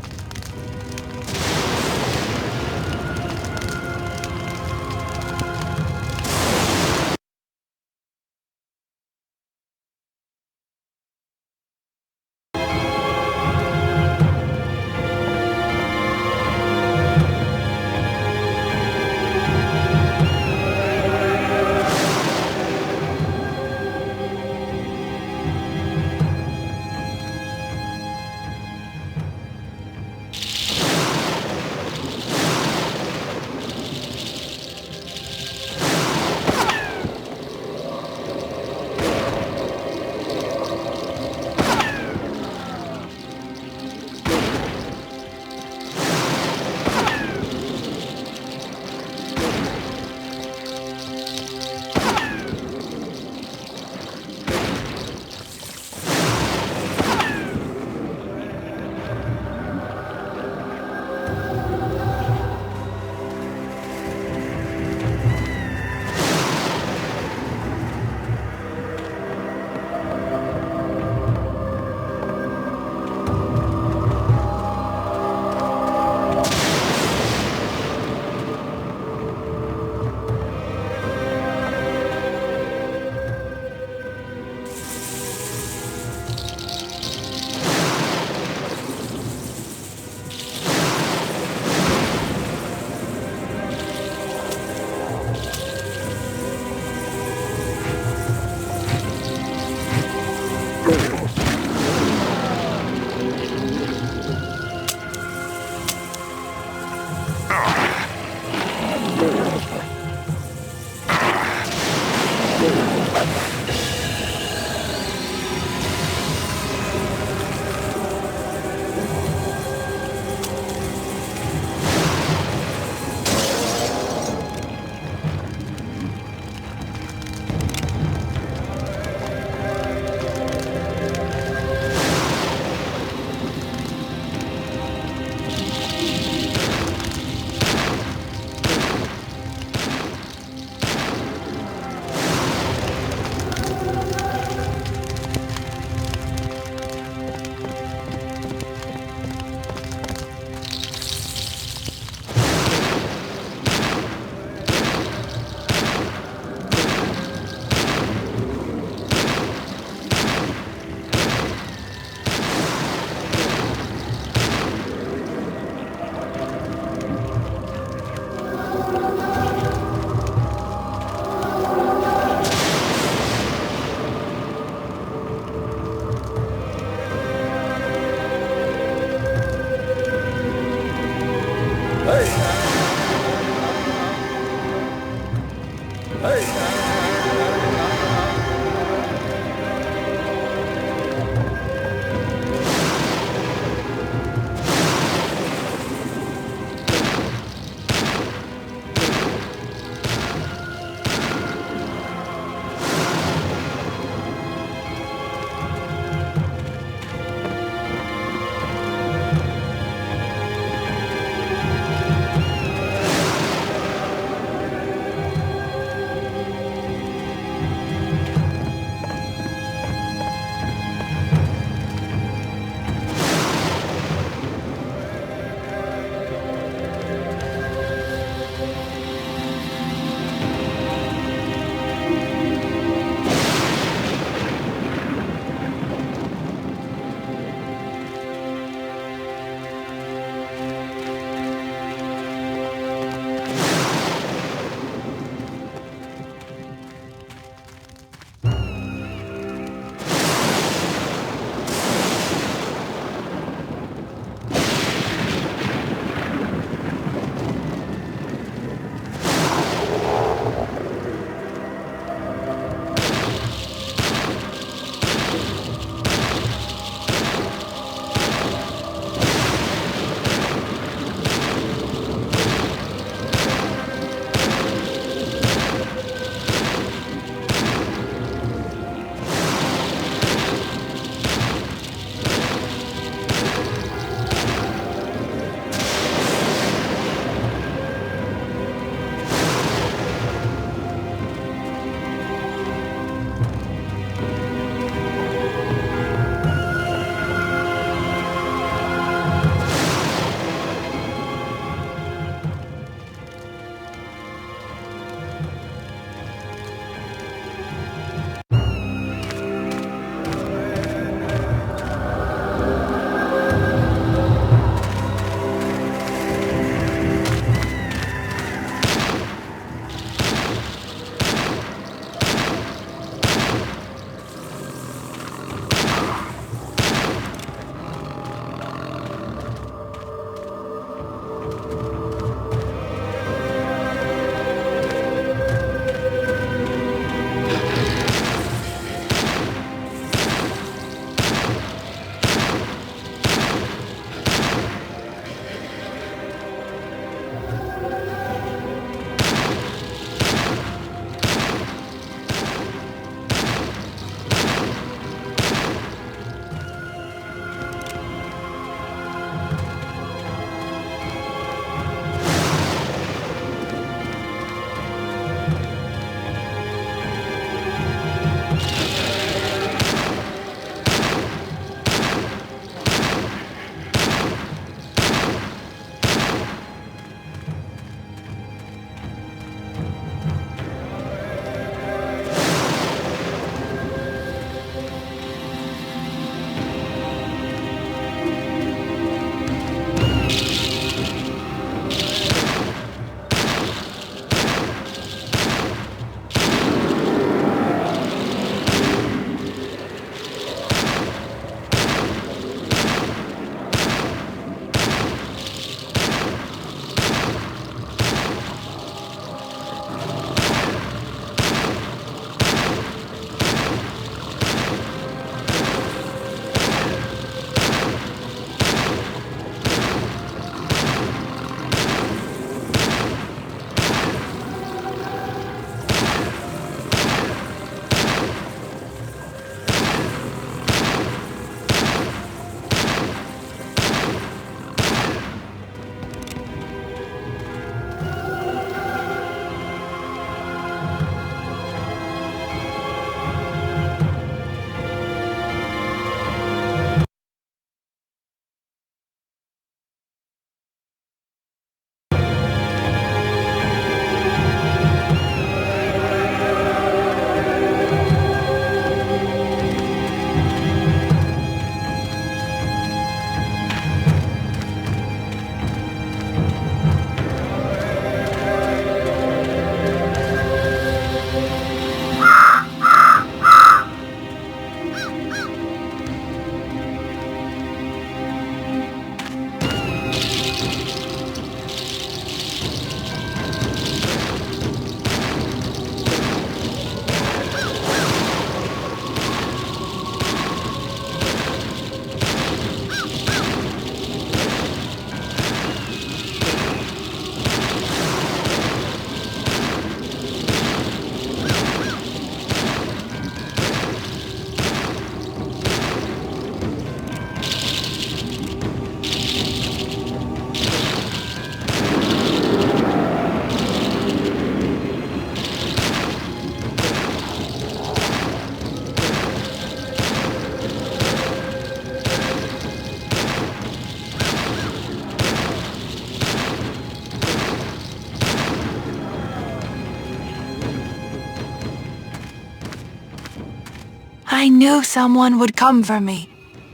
I knew someone would come for me.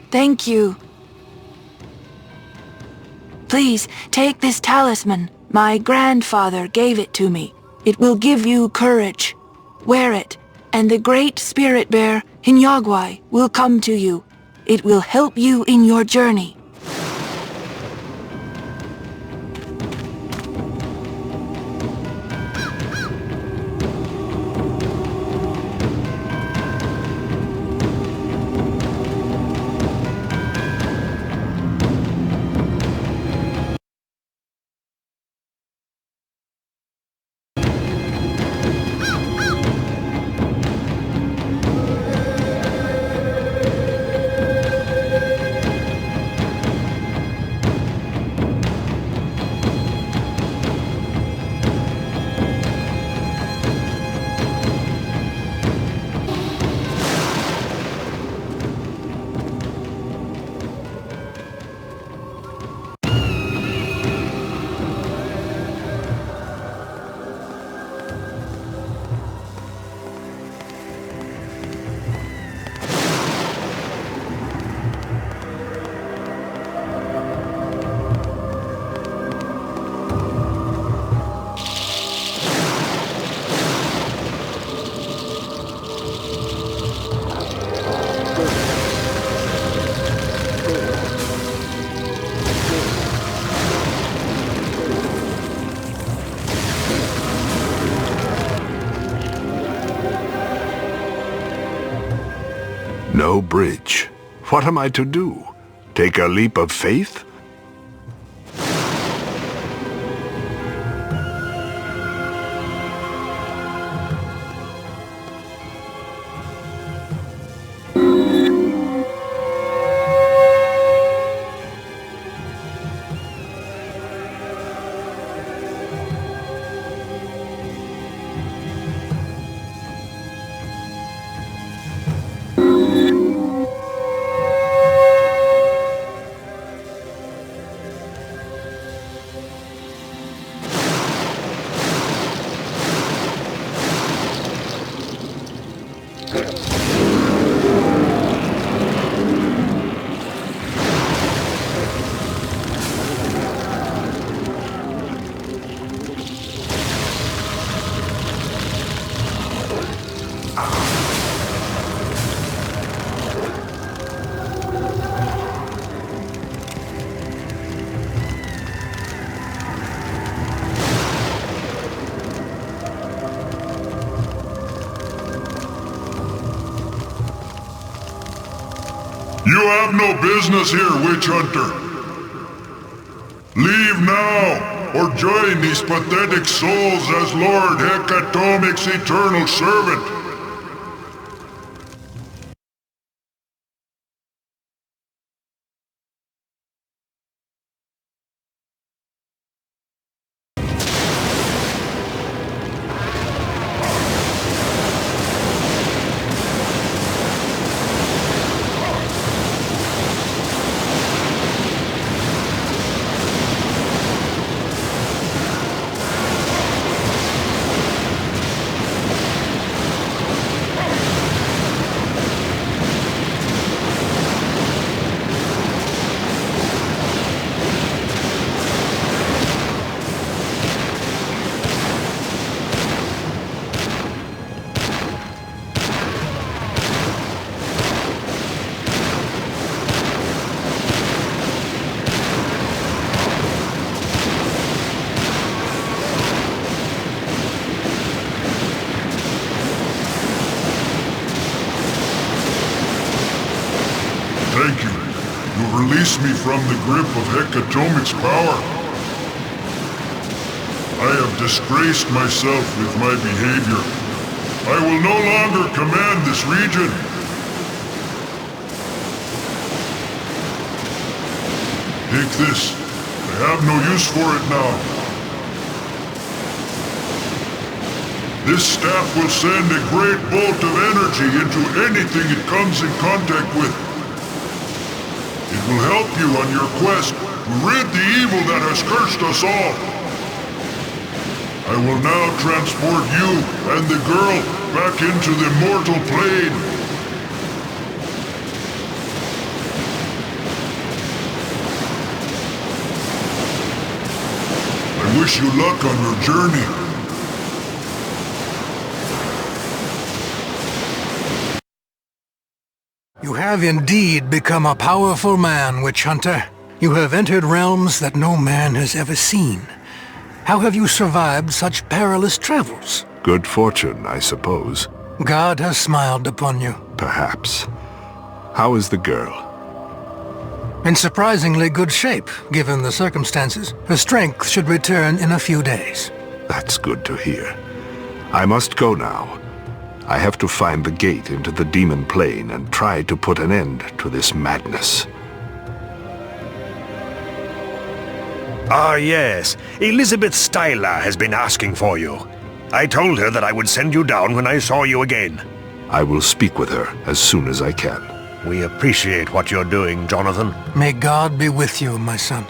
Thank you. Please, take this talisman. My grandfather gave it to me. It will give you courage. Wear it, and the great spirit bear, Hinyagwai, will come to you. It will help you in your journey. No bridge. What am I to do? Take a leap of faith? You have no business here, witch hunter. Leave now, or join these pathetic souls as Lord Hecatomic's eternal servant. Thank you. You released me from the grip of Hecatomic's power. I have disgraced myself with my behavior. I will no longer command this region. Take this. I have no use for it now. This staff will send a great bolt of energy into anything it comes in contact with. It will help you on your quest to rid the evil that has cursed us all. I will now transport you and the girl back into the mortal plane. wish you luck on your journey. You have indeed become a powerful man, Witch Hunter. You have entered realms that no man has ever seen. How have you survived such perilous travels? Good fortune, I suppose. God has smiled upon you. Perhaps. How is the girl? In surprisingly good shape, given the circumstances. Her strength should return in a few days. That's good to hear. I must go now. I have to find the gate into the demon plane and try to put an end to this madness. Ah, yes. Elizabeth Styler has been asking for you. I told her that I would send you down when I saw you again. I will speak with her as soon as I can. We appreciate what you're doing, Jonathan. May God be with you, my son.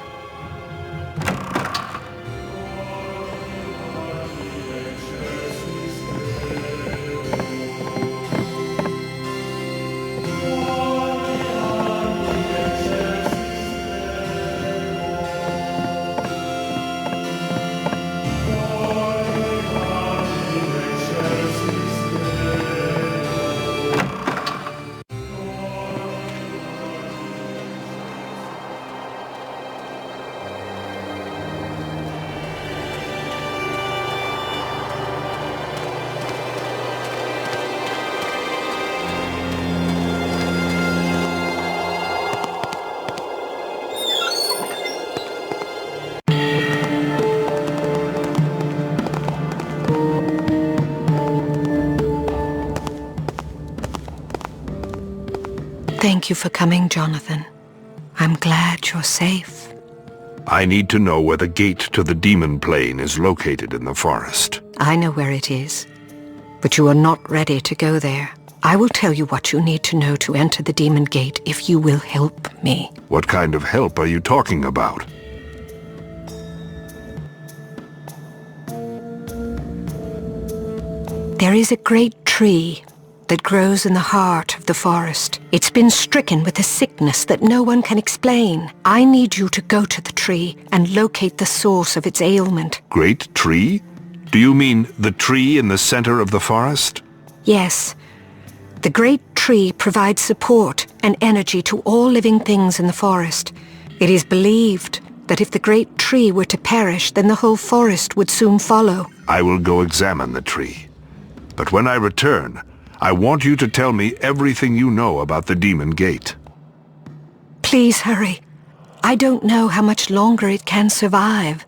Thank you for coming, Jonathan. I'm glad you're safe. I need to know where the gate to the demon plane is located in the forest. I know where it is, but you are not ready to go there. I will tell you what you need to know to enter the demon gate if you will help me. What kind of help are you talking about? There is a great tree that grows in the heart of the forest. It's been stricken with a sickness that no one can explain. I need you to go to the tree and locate the source of its ailment. Great tree? Do you mean the tree in the center of the forest? Yes. The great tree provides support and energy to all living things in the forest. It is believed that if the great tree were to perish, then the whole forest would soon follow. I will go examine the tree. But when I return, I want you to tell me everything you know about the demon gate. Please hurry. I don't know how much longer it can survive.